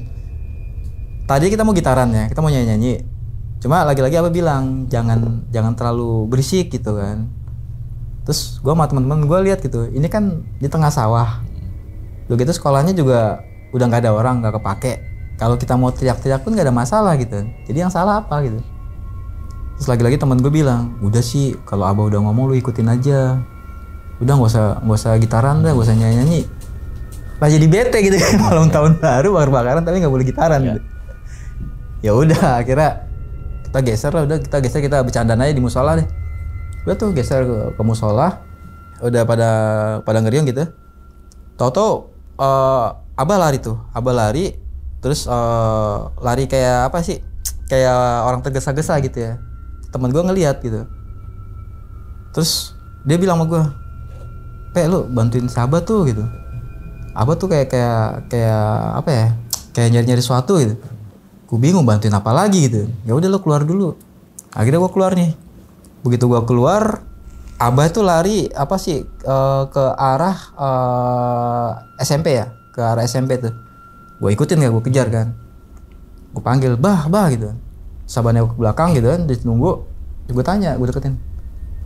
Tadi kita mau gitaran ya, kita mau nyanyi, cuma lagi-lagi apa bilang jangan terlalu berisik gitu kan. Terus gue sama teman-teman gue lihat gitu, ini kan di tengah sawah. Udah gitu sekolahnya juga udah nggak ada orang, nggak kepake. Kalau kita mau teriak-teriak pun nggak ada masalah gitu. Jadi yang salah apa gitu? Terus lagi-lagi teman gue bilang, udah sih kalau abah udah ngomong lu ikutin aja. Udah nggak usah gitaran dah, nggak usah nyanyi. Lah jadi bete gitu kan, malam tahun baru bakar-bakaran tapi nggak boleh gitaran. Gitu. Ya udah akhirnya kita geser kita bercandaan aja di musola deh. Udah tuh geser ke musola, udah pada ngeriung gitu. Tahu-tahu abah lari terus lari kayak apa sih, kayak orang tergesa-gesa gitu ya. Temen gue ngelihat gitu, terus dia bilang sama gue, lu bantuin sahabat tuh gitu. Abah tuh kayak apa ya, kayak nyari sesuatu gitu. Gue bingung bantuin apa lagi gitu. Ya udah lu keluar dulu. Akhirnya gue keluar nih. Begitu gue keluar, abah tuh lari apa sih ke arah SMP ya, ke arah SMP tuh. Gue ikutin, gue kejar kan. Gue panggil bah gitu. Sahabatnya ke belakang gitu kan, dia nunggu. Gue tanya, gue deketin,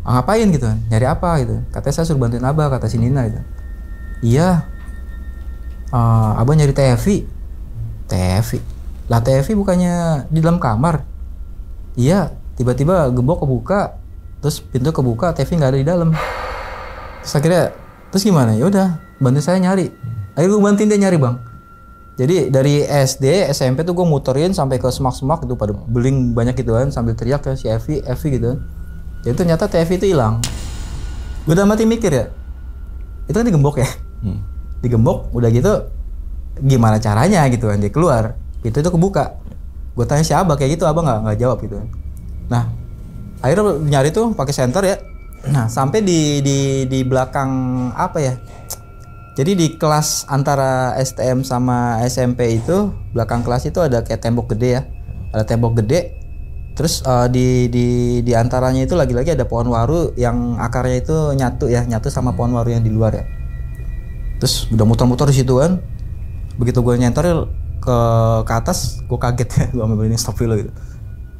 ngapain gitu kan, nyari apa gitu. Katanya saya suruh bantuin abah, kata si Nina gitu. Iya, abah nyari TV lah. TV bukannya di dalam kamar? Iya, tiba-tiba gembok kebuka, terus pintu kebuka, TV nggak ada di dalam. Terus akhirnya, terus gimana? Ya udah, bantu saya nyari. Akhirnya gue bantuin dia nyari, bang. Jadi dari SD, SMP tuh gue muterin sampai ke semak-semak itu, pada beling banyak gitu kan, sambil teriak ke si Evi gitu. Jadi ternyata TV itu hilang. Gue udah mati mikir ya, itu kan digembok ya, digembok, udah gitu gimana caranya gitu kan dia keluar. Pintu itu kebuka. Gue tanya si abah kayak gitu, abah nggak jawab gitu. Nah, akhirnya nyari tuh pakai senter ya. Nah, sampai di belakang apa ya? Jadi di kelas antara STM sama SMP itu, belakang kelas itu ada kayak tembok gede ya. Ada tembok gede. Terus di antaranya itu lagi-lagi ada pohon waru yang akarnya itu nyatu sama pohon waru yang di luar ya. Terus udah muter-muter di situ kan. Begitu gue nyentor ke atas, gue kaget ya, gue ambil ini stop dulu gitu.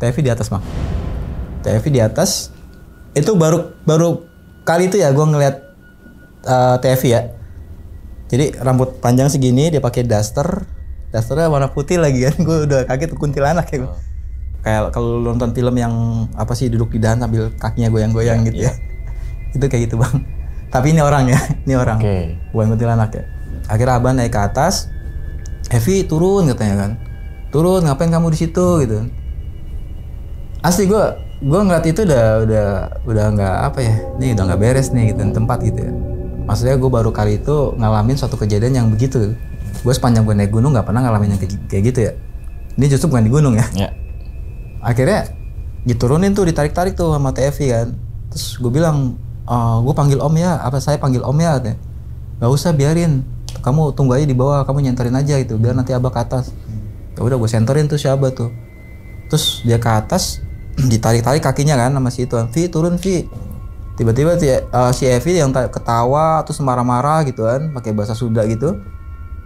TV di atas, bang. TV di atas. Itu baru kali itu ya gue ngeliat TV ya. Jadi rambut panjang segini, dia pakai dasternya warna putih lagi kan. Gue udah kaget, kuntilanak ya gue. Kayak kalau nonton film yang apa sih, duduk di dahan sambil kakinya goyang-goyang gitu ya. Itu kayak gitu, bang. Tapi ini orang ya, ini orang. Bukan kuntilanak ya. Akhirnya abah naik ke atas. Evi turun katanya kan. Turun, ngapain kamu di situ gitu. Asli gue ngeliat itu udah nggak apa ya. Ini udah nggak beres nih gitu tempat gitu ya. Maksudnya gue baru kali itu ngalamin suatu kejadian yang begitu. Gue sepanjang gue naik gunung nggak pernah ngalamin yang kayak gitu ya. Ini justru bukan di gunung ya. Akhirnya diturunin tuh, ditarik-tarik tuh sama TFI kan. Terus gue bilang, gue panggil om ya, apa saya panggil om ya katanya. Gak usah, biarin, kamu tunggu aja di bawah, kamu nyenterin aja gitu, biar nanti abah ke atas. Ya udah gue senterin tuh si abah tuh. Terus dia ke atas, ditarik-tarik kakinya kan sama si itu. Vi turun Vi. Tiba-tiba si Evi yang ketawa terus marah-marah gitu kan, pakai bahasa Sunda gitu.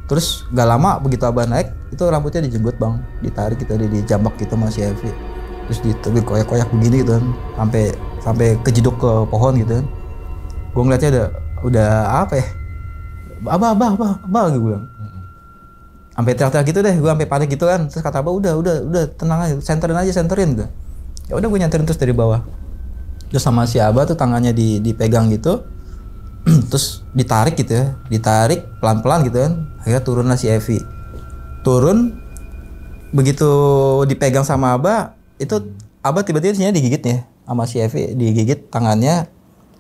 Terus gak lama begitu abah naik, itu rambutnya dijenggut, bang, ditarik gitu, dijambak gitu sama si Evi. Terus dikoyak-koyak begini gitu kan, sampai kejeduk ke pohon gitu kan. Gue ngeliatnya udah apa ya, abah gitu bilang. Sampai teriak-teriak gitu deh, gue sampai panik gitu kan. Terus kata abah udah tenang aja, senterin gitu. Ya udah gue nyenterin terus dari bawah. Terus sama si abah tuh tangannya dipegang gitu. Terus ditarik gitu ya, ditarik pelan-pelan gitu kan. Akhirnya turunlah si Evi. Turun, begitu dipegang sama abah, itu abah tiba-tiba digigit ya sama si Evi, digigit tangannya.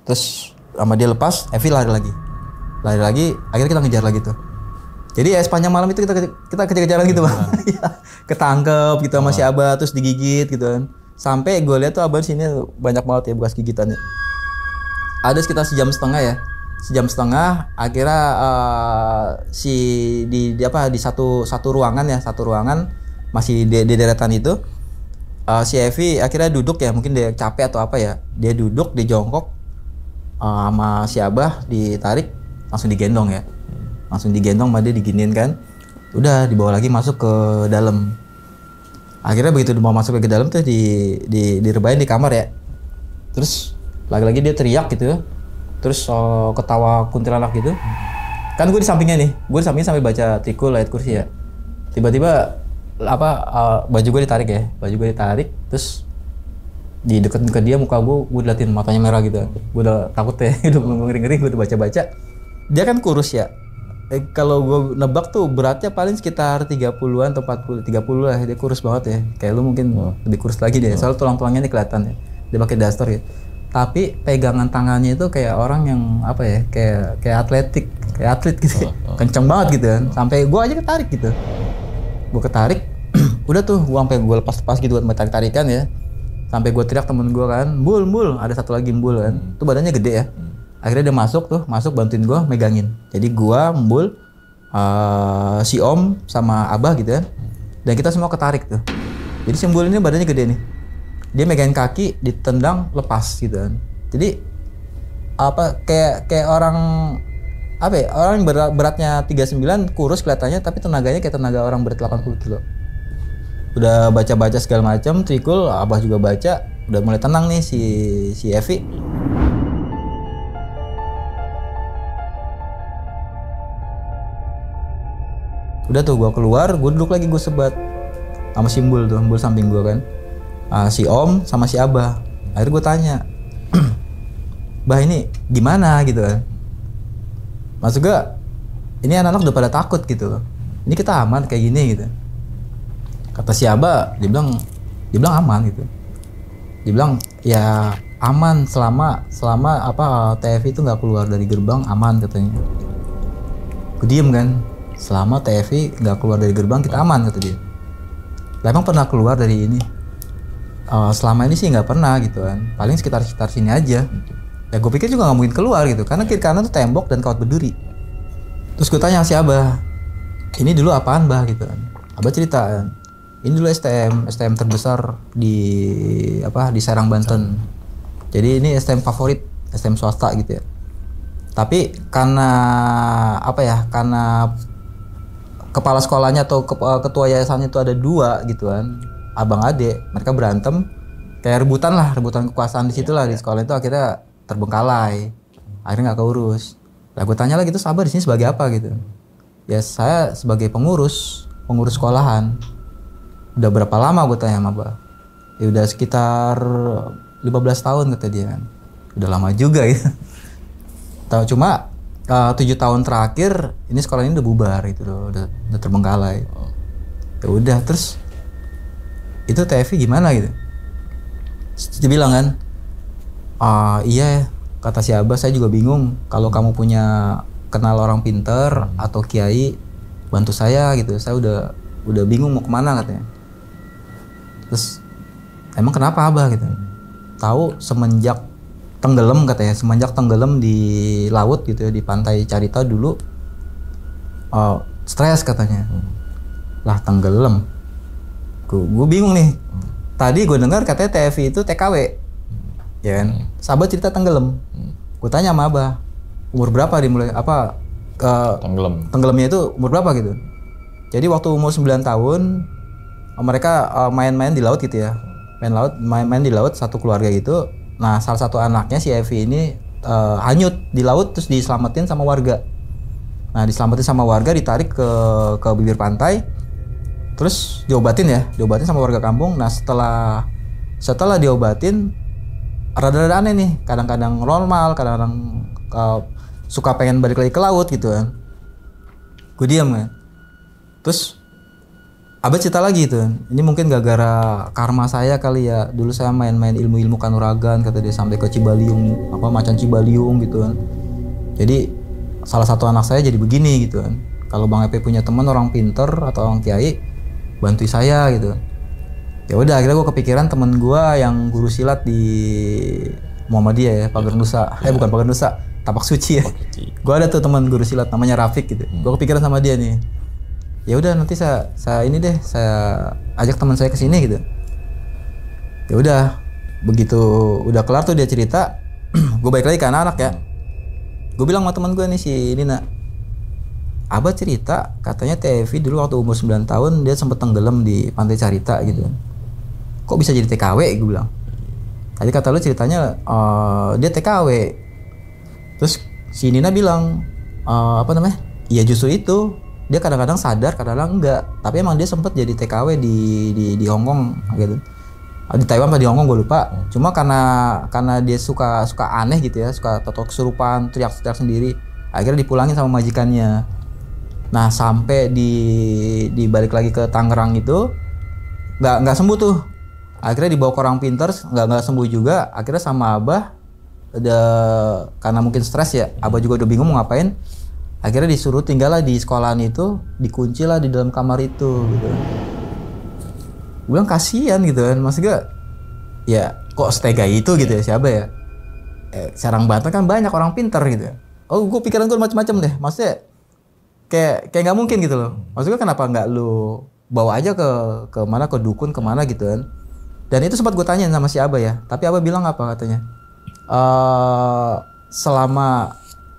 Terus sama dia lepas, Evi lari lagi, akhirnya kita ngejar lagi tuh. Jadi ya sepanjang malam itu kita kejar-kejaran gitu, bang. Ketangkep gitu sama si abah, terus digigit gitu kan. Sampai gue lihat tuh abah sini banyak banget ya bekas gigitannya. Ada sekitar sejam setengah, akhirnya di satu ruangan masih di deretan itu, si Evi akhirnya duduk ya, mungkin dia capek atau apa ya, dia duduk, dia jongkok, sama si abah ditarik, langsung digendong sama dia, diginiin kan, udah dibawa lagi masuk ke dalam. Akhirnya begitu mau masuk ke dalam tuh direbahin di kamar ya. Terus lagi-lagi dia teriak gitu. Terus ketawa kuntilanak gitu. Kan gue di sampingnya sambil baca tikul ayat kursi ya. Tiba-tiba baju gue ditarik, terus dideketin ke dia, muka gue diliatin, matanya merah gitu. Gue udah takut ya, udah ngeri-ngeri, gue udah baca-baca. Dia kan kurus ya. Kalau gue nebak tuh beratnya paling sekitar 30-an atau 30 lah. Dia kurus banget ya. Kayak lu mungkin lebih kurus lagi deh. Soalnya tulang-tulangnya ini kelihatan ya. Dia pakai daster ya. Tapi pegangan tangannya itu kayak orang yang apa ya? Kayak atletik kayak atlet gitu, kenceng banget gitu kan, sampai gue aja ketarik gitu, gue ketarik, udah tuh gue sampai gue lepas gitu buat tarik-tarikan ya, sampai gue teriak temen gue kan, bul, ada satu lagi bul kan, tuh badannya gede ya, akhirnya dia masuk bantuin gue megangin, jadi gue bul, si om sama abah gitu kan, dan kita semua ketarik tuh, jadi si bul ini badannya gede nih, dia megangin kaki, ditendang lepas gitu kan, jadi apa kayak orang apa ya, orang yang beratnya 39 kurus kelihatannya, tapi tenaganya kayak tenaga orang berat 80 kilo. Udah baca segala macam, trikul, abah juga baca, udah mulai tenang nih si Evi. Udah tuh gua keluar, gua duduk lagi, gua sebat sama si Mbul tuh, Mbul samping gua kan, si om sama si abah. Akhirnya gua tanya, bah ini gimana gitu kan, maksud gue ini anak-anak udah pada takut gitu, ini kita aman kayak gini gitu. Kata si abah, dia bilang aman gitu, dia bilang ya aman selama apa TFI itu nggak keluar dari gerbang, aman katanya. Gue diem kan, selama TFI nggak keluar dari gerbang kita aman kata dia. Lah emang pernah keluar dari ini? Selama ini sih nggak pernah gitu kan, paling sekitar sini aja. Ya gue pikir juga gak mungkin keluar gitu, karena kiri kanan tuh tembok dan kawat berduri. Terus gue tanya si abah, ini dulu apaan bah gitu kan. Abah cerita kan, ini dulu STM terbesar di Serang Banten. Jadi ini STM favorit, STM swasta gitu ya. Tapi karena karena kepala sekolahnya atau ketua yayasannya itu ada 2 gitu kan, abang adek, mereka berantem, kayak rebutan kekuasaan di situ lah, di sekolah itu akhirnya terbengkalai, akhirnya nggak keurus. Lah gue tanya lagi, terus abah di sini sebagai apa gitu? Ya saya sebagai pengurus sekolahan. Udah berapa lama gue tanya sama abah? Ya udah sekitar 15 tahun kata dia kan. Udah lama juga gitu. Tahu cuma 7 tahun terakhir ini sekolah ini udah bubar gitu loh, udah terbengkalai. Ya udah, terus itu TFI gimana gitu? Terus dia bilang kan, iya kata si abah, saya juga bingung, kalau kamu punya kenal orang pinter atau kiai bantu saya gitu, saya udah bingung mau kemana katanya. Terus emang kenapa abah gitu? Tahu semenjak tenggelam di laut gitu ya, di pantai Carita dulu, stres katanya. Lah tenggelam, gue bingung nih. Tadi gue dengar katanya TFI itu TKW, ya kan? Sahabat cerita tenggelam. Gue tanya sama abah, umur berapa dimulai tenggelamnya itu umur berapa gitu? Jadi waktu umur 9 tahun mereka main-main di laut gitu ya, main di laut satu keluarga gitu. Nah salah satu anaknya si Evi ini hanyut di laut, terus diselamatin sama warga. Nah diselamatin sama warga, ditarik ke bibir pantai, terus diobatin sama warga kampung. Nah setelah diobatin, rada-rada aneh nih, kadang-kadang normal, kadang-kadang suka pengen balik lagi ke laut gitu kan. Gue diam kan. Terus abah cerita lagi gitu, ini mungkin gara-gara karma saya kali ya, dulu saya main-main ilmu-ilmu kanuragan kata dia, sampai ke Cibaliung, macan Cibaliung gitu kan. Jadi salah satu anak saya jadi begini gitu kan. Kalau Bang Epe punya teman orang pinter atau orang kiai, bantu saya gitu. Ya udah, akhirnya gue kepikiran temen gue yang guru silat di Muhammadiyah ya, Pagar Nusa. Bukan Pagar Nusa, Tapak Suci ya. Gue ada tuh teman guru silat namanya Rafiq gitu. Gue kepikiran sama dia nih. Ya udah, nanti saya ajak teman saya ke sini gitu. Ya udah, begitu udah kelar tuh dia cerita, gue balik lagi ke anak-anak ya. Gue bilang sama teman gue nih, si Nina, abah cerita katanya TFI dulu waktu umur 9 tahun dia sempat tenggelam di pantai Carita gitu. Kok bisa jadi TKW? Gue bilang. Tadi kata lu ceritanya dia TKW. Terus si Nina bilang iya justru itu, dia kadang-kadang sadar, kadang-kadang enggak. Tapi emang dia sempat jadi TKW di Hong Kong gitu. Di Taiwan apa di Hong Kong gue lupa. Cuma karena dia suka aneh gitu ya, suka kesurupan, teriak-teriak sendiri. Akhirnya dipulangin sama majikannya. Nah sampai di balik lagi ke Tangerang itu nggak sembuh tuh. Akhirnya dibawa ke orang pinter, nggak sembuh juga. Akhirnya sama abah, karena mungkin stres ya, abah juga udah bingung mau ngapain. Akhirnya disuruh tinggal lah di sekolahan itu, dikunci lah di dalam kamar itu gitu. Gue bilang kasihan gitu kan, maksudnya ya kok setega itu gitu ya, siapa ya? Serang Banten kan banyak orang pinter gitu. Oh, gue pikiran gue macam-macam deh, maksudnya kayak nggak mungkin gitu loh. Maksudnya kenapa nggak lu bawa aja ke mana, ke dukun kemana gitu kan? Dan itu sempat gue tanyain sama si Abah ya, tapi Abah bilang apa katanya?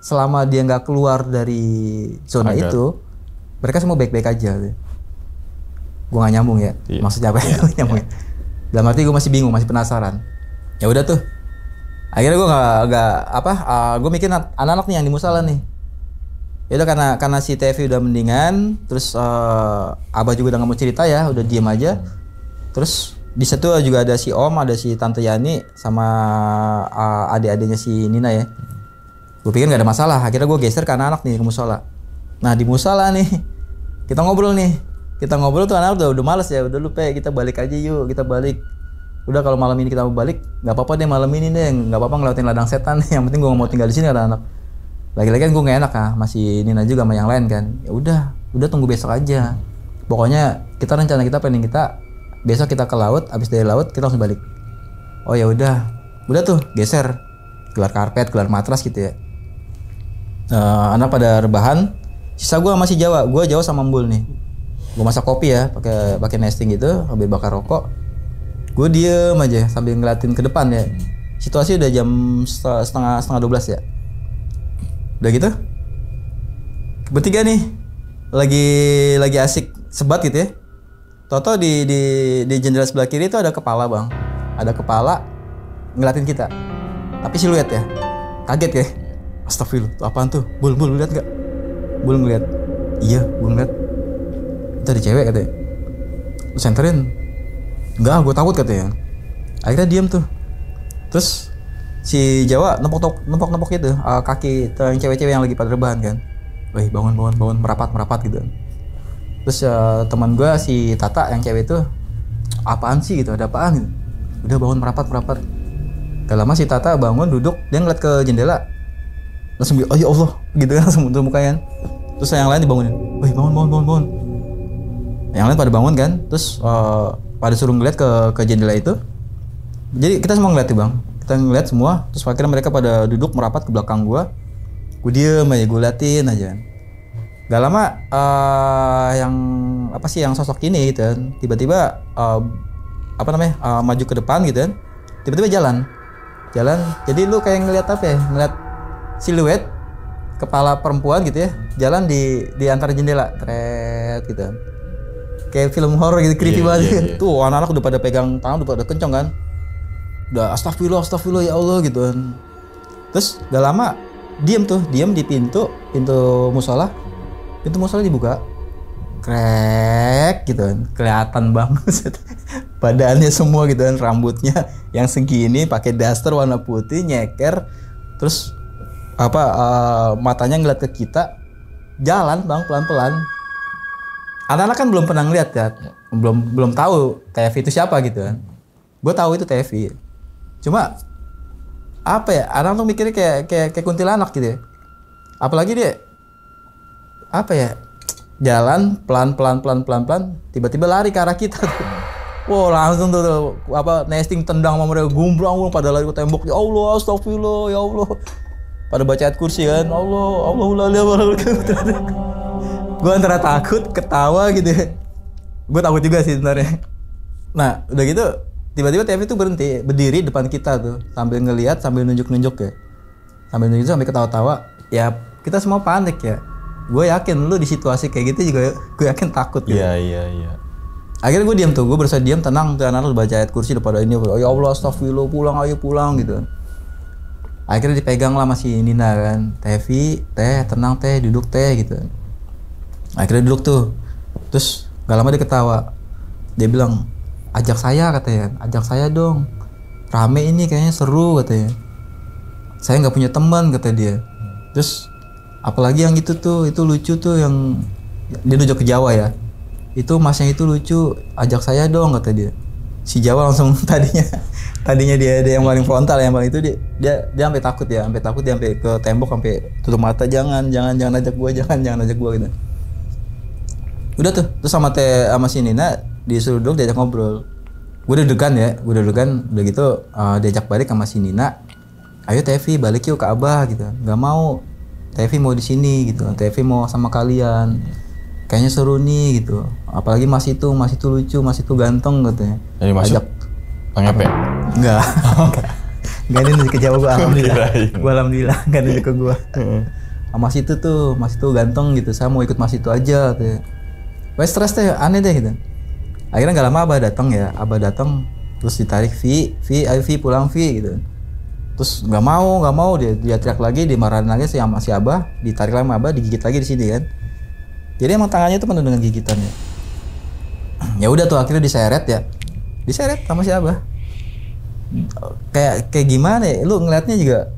Selama dia nggak keluar dari zona itu, mereka semua baik-baik aja. Gue nggak nyambung ya, maksudnya apa ya? Nyambung ya. Dalam arti gue masih bingung, masih penasaran. Ya udah tuh, akhirnya gue gue mikir anak-anak nih yang di musola nih. Ya udah karena si Tevi udah mendingan, terus Abah juga udah nggak mau cerita ya, udah diem aja. Terus di situ juga ada si Om, ada si Tante Yani sama adik-adiknya si Nina ya. Gue pikir nggak ada masalah. Akhirnya gue geser ke anak-anak nih ke musola. Nah di musola nih kita ngobrol tuh anak udah males ya, udah lupa kita balik aja yuk, kita balik. Udah kalau malam ini kita mau balik, nggak apa-apa deh malam ini deh, nggak apa-apa ngelewatin ladang setan. Yang penting gue nggak mau tinggal di sini kata anak. Lagi-lagi kan gue nggak enak masih Nina juga sama yang lain kan. Ya udah tunggu besok aja. Pokoknya rencana kita planning kita besok kita ke laut, abis dari laut kita langsung balik. Oh ya udah tuh geser, gelar karpet, gelar matras gitu ya. Anak pada rebahan, sisa gue masih Jawa, gue Jawa sama Mbul nih. Gue masak kopi ya, pakai nesting gitu, sambil bakar rokok. Gue diem aja sambil ngeliatin ke depan ya. Situasi udah jam setengah 12 ya. Udah gitu, bertiga nih lagi asik sebat gitu ya. Toto di jendela sebelah kiri itu ada kepala bang, ada kepala ngeliatin kita, tapi siluet ya, kaget ya. Astagfirullah, tuh apaan tuh? Bul lihat nggak? Bul ngeliat, iya, Bul ngeliat. Itu ada cewek katanya. Lu senterin? Enggak, gue takut katanya. Akhirnya diem tuh. Terus si Jawa nempok itu kaki yang cewek-cewek yang lagi pada rebahan kan. Wih bangun merapat gitu. Terus teman gue si Tata yang cewek itu, apaan sih gitu, ada apaan gitu. Udah bangun merapat. Gak lama si Tata bangun duduk, dia ngeliat ke jendela, langsung oh ya Allah gitu kan, langsung mundur mukanya. Terus yang lain dibangunin, wih bangun. Yang lain pada bangun kan, terus pada suruh ngeliat ke jendela itu. Jadi kita semua ngeliat bang, kita ngeliat semua. Terus akhirnya mereka pada duduk merapat ke belakang gue diem aja, gue liatin aja. Gak lama yang sosok ini gitu kan, tiba-tiba maju ke depan gitu kan, tiba-tiba jalan. Jadi lu kayak ngeliat apa ya, ngeliat siluet kepala perempuan gitu ya, jalan di antara jendela, tret gitu kan. Kayak film horor gitu, creepy banget. Tuh anak-anak udah pada pegang tangan, udah pada kenceng kan, udah astagfirullah ya Allah gitu kan. Terus gak lama diem di pintu musola. Pintu musola dibuka, krek gitu kan, kelihatan banget badannya semua gitu kan, rambutnya yang segini, pakai daster warna putih, nyeker, terus matanya ngeliat ke kita, jalan bang pelan-pelan. Anak-anak kan belum pernah ngeliat ya, belum tahu Tevi itu siapa gitu kan. Gue tahu itu Tevi, cuma apa ya, anak tuh mikirnya kayak kuntilanak gitu ya. Apalagi dia jalan pelan, tiba-tiba lari ke arah kita tuh. Wow, langsung tuh nesting tendang sama mereka, gumbrang pada lari ke tembok. Ya Allah, astagfirullah, ya Allah. Pada baca ayat kursi kan, Allahumma gue antara takut, ketawa gitu ya. Gue takut juga sih sebenarnya. Nah, udah gitu tiba-tiba Tevi tuh berhenti, berdiri depan kita tuh, sambil ngelihat, sambil nunjuk-nunjuk ya. Sambil ketawa-tawa. Ya, kita semua panik ya. Gue yakin lu di situasi kayak gitu juga, gue yakin takut gitu. Iya. Akhirnya gue diam tuh, gue berusaha diam, tenang tuh, anak-anak baca ayat kursi udah pada ini, ya Allah astagfirullah, pulang gitu. Akhirnya dipegang lah masih Nina kan, Tevi, tenang duduk gitu. Akhirnya duduk tuh, terus gak lama dia ketawa, dia bilang, ajak saya katanya, ajak saya dong, rame ini kayaknya seru katanya. Saya nggak punya teman kata dia. Terus apalagi yang itu lucu tuh, yang dia nunjuk ke Jawa ya, itu masnya itu lucu, ajak saya dong kata dia. si Jawa langsung tadinya dia yang paling frontal, yang paling itu dia sampai takut ya, dia sampai ke tembok, sampai tutup mata, jangan ajak gua, jangan ajak gua gitu. Udah tuh, terus sama si Nina disuruh duduk, diajak ngobrol. Gue deg-degan udah gitu diajak balik sama si Nina. Ayo Tevi balik yuk ke Abah gitu. Nggak mau, Tevi mau di sini gitu. Tevi mau sama kalian. Kayaknya seru nih gitu. Apalagi Mas itu lucu, Mas itu ganteng katanya. Jadi masuk Ngepe? Enggak. Enggak, ini ke Jawa gue alhamdulillah. Enggak nunjuk ke gue. Mas itu ganteng gitu. Saya mau ikut Mas itu aja katanya. Wah, stres deh, aneh deh gitu. Akhirnya nggak lama Abah datang terus ditarik, ayo Vi pulang Vi gitu. Terus nggak mau dia teriak lagi, dimarahin lagi sama si Abah, ditarik lagi sama Abah, digigit lagi di sini kan. Jadi emang tangannya itu penuh dengan gigitannya. Ya udah tuh akhirnya diseret sama si Abah. Kayak gimana ya? Lu ngeliatnya juga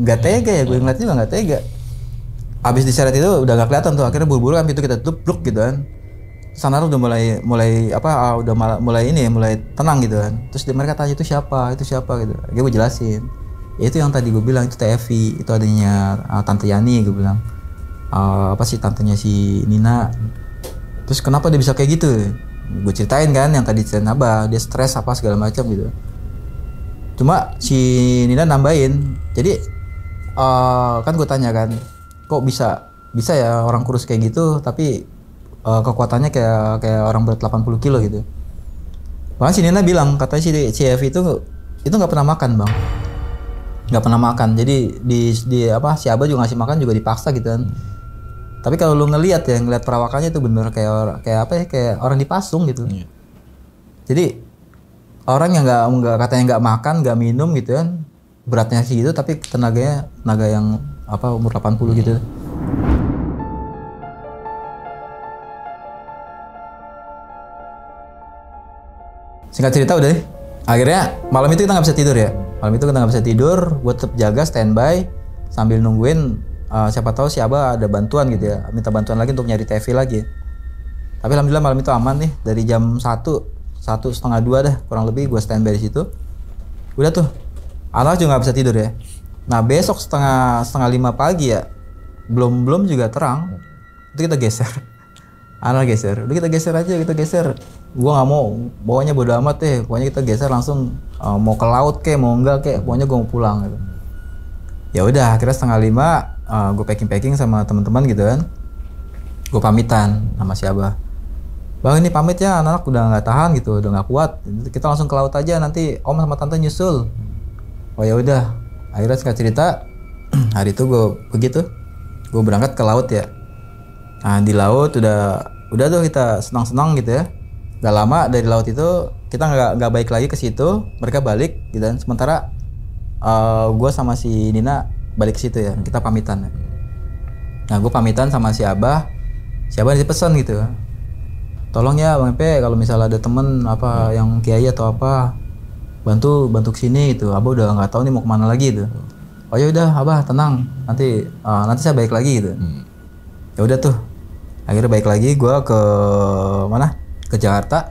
nggak tega ya, gue ngeliatnya juga nggak tega. Abis diseret itu udah gak kelihatan tuh, akhirnya buru-buru kan pintu kita tutup, bruk gitu kan. Sana udah mulai tenang gitu kan. Terus mereka tanya itu siapa gitu. Gue jelasin. Ya itu yang tadi gue bilang, itu Tevi, itu adanya Tante Yani, gue bilang. Tantenya si Nina. Terus kenapa dia bisa kayak gitu? Gue ceritain kan yang tadi ceritain Abah, dia stres apa segala macam gitu. Cuma si Nina nambahin. Jadi kan gue tanya kan, kok bisa ya orang kurus kayak gitu tapi kekuatannya kayak orang berat 80 kilo gitu. Bahkan si Nina bilang, katanya si Evi itu nggak pernah makan bang, nggak pernah makan. Jadi si Abah juga ngasih makan juga dipaksa gitu kan. Tapi kalau lu ngelihat perawakannya itu bener kayak orang dipasung gitu. Jadi orang yang katanya nggak makan, nggak minum gitu kan, beratnya sih gitu tapi tenaga yang umur 80 gitu. Singkat cerita udah deh. Akhirnya malam itu kita nggak bisa tidur ya. Gue tetap jaga standby sambil nungguin siapa tahu si Abah ada bantuan gitu ya. Minta bantuan lagi untuk nyari Tevi lagi. Tapi alhamdulillah malam itu aman nih. Dari jam 1:30 dah kurang lebih gue standby di situ. Udah tuh. Anak juga nggak bisa tidur ya. Nah besok setengah 5 pagi ya. Belum juga terang. Itu kita geser. Udah kita geser. Gua nggak mau, bawanya bodo amat deh. Pokoknya kita geser langsung mau ke laut mau enggak pokoknya gua mau pulang gitu. Ya udah, akhirnya 4:30 gue packing sama teman-teman gitu kan. Gue pamitan sama si Abah. Bang ini pamit ya, anak udah nggak tahan gitu, udah nggak kuat. Kita langsung ke laut aja, nanti Om sama Tante nyusul. Oh ya udah. Akhirnya singkat cerita hari itu gue berangkat ke laut ya. Nah di laut udah tuh kita senang-senang gitu ya. Gak lama dari laut itu kita nggak balik lagi ke situ, mereka balik gitu kan. Sementara gue sama si Nina balik ke situ ya, kita pamitan. Nah gue pamitan sama si Abah nanti pesan gitu. Tolong ya Bang Epe, kalau misalnya ada temen yang kiai atau apa, bantu kesini gitu. Abah udah nggak tahu nih mau kemana lagi gitu. Oh ya udah Abah tenang, nanti saya balik lagi gitu. Ya udah tuh, akhirnya balik lagi gue ke mana? Ke Jakarta.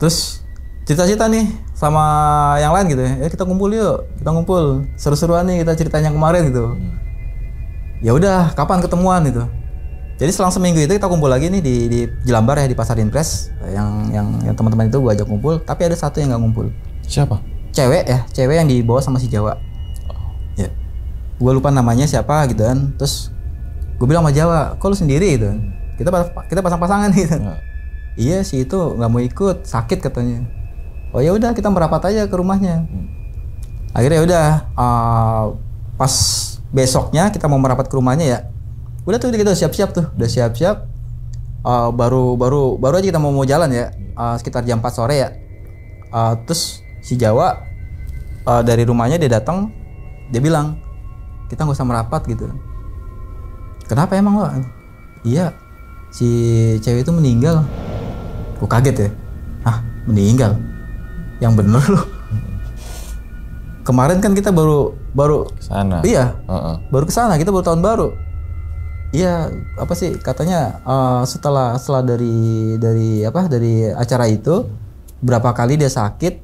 Terus cerita-cerita nih sama yang lain gitu ya. Kita ngumpul yuk, seru-seruan nih kita ceritain yang kemarin gitu. Ya udah, kapan ketemuan gitu. Jadi selang seminggu itu kita kumpul lagi nih di Jelambar ya, di Pasar Impres. Yang teman-teman itu gue ajak ngumpul, tapi ada satu yang nggak ngumpul. Siapa? Cewek yang dibawa sama si Jawa. Ya. Gue lupa namanya siapa gitu kan. Terus gue bilang sama Jawa, kok lu sendiri gitu. Kita pasang-pasangan gitu. Iya sih itu nggak mau ikut, sakit katanya. Oh ya udah kita merapat aja ke rumahnya. Akhirnya udah pas besoknya kita mau merapat ke rumahnya ya. Udah tuh kita siap-siap tuh, baru aja kita mau jalan ya, sekitar jam 4 sore ya. Terus si Jawa dari rumahnya dia datang, dia bilang kita nggak usah merapat gitu. Kenapa emang lo? Iya, si cewek itu meninggal. Gue kaget ya. Meninggal? Yang bener loh. Kemarin kan kita baru sana. Iya. Baru kesana, kita baru tahun baru. Iya, katanya setelah dari acara itu berapa kali dia sakit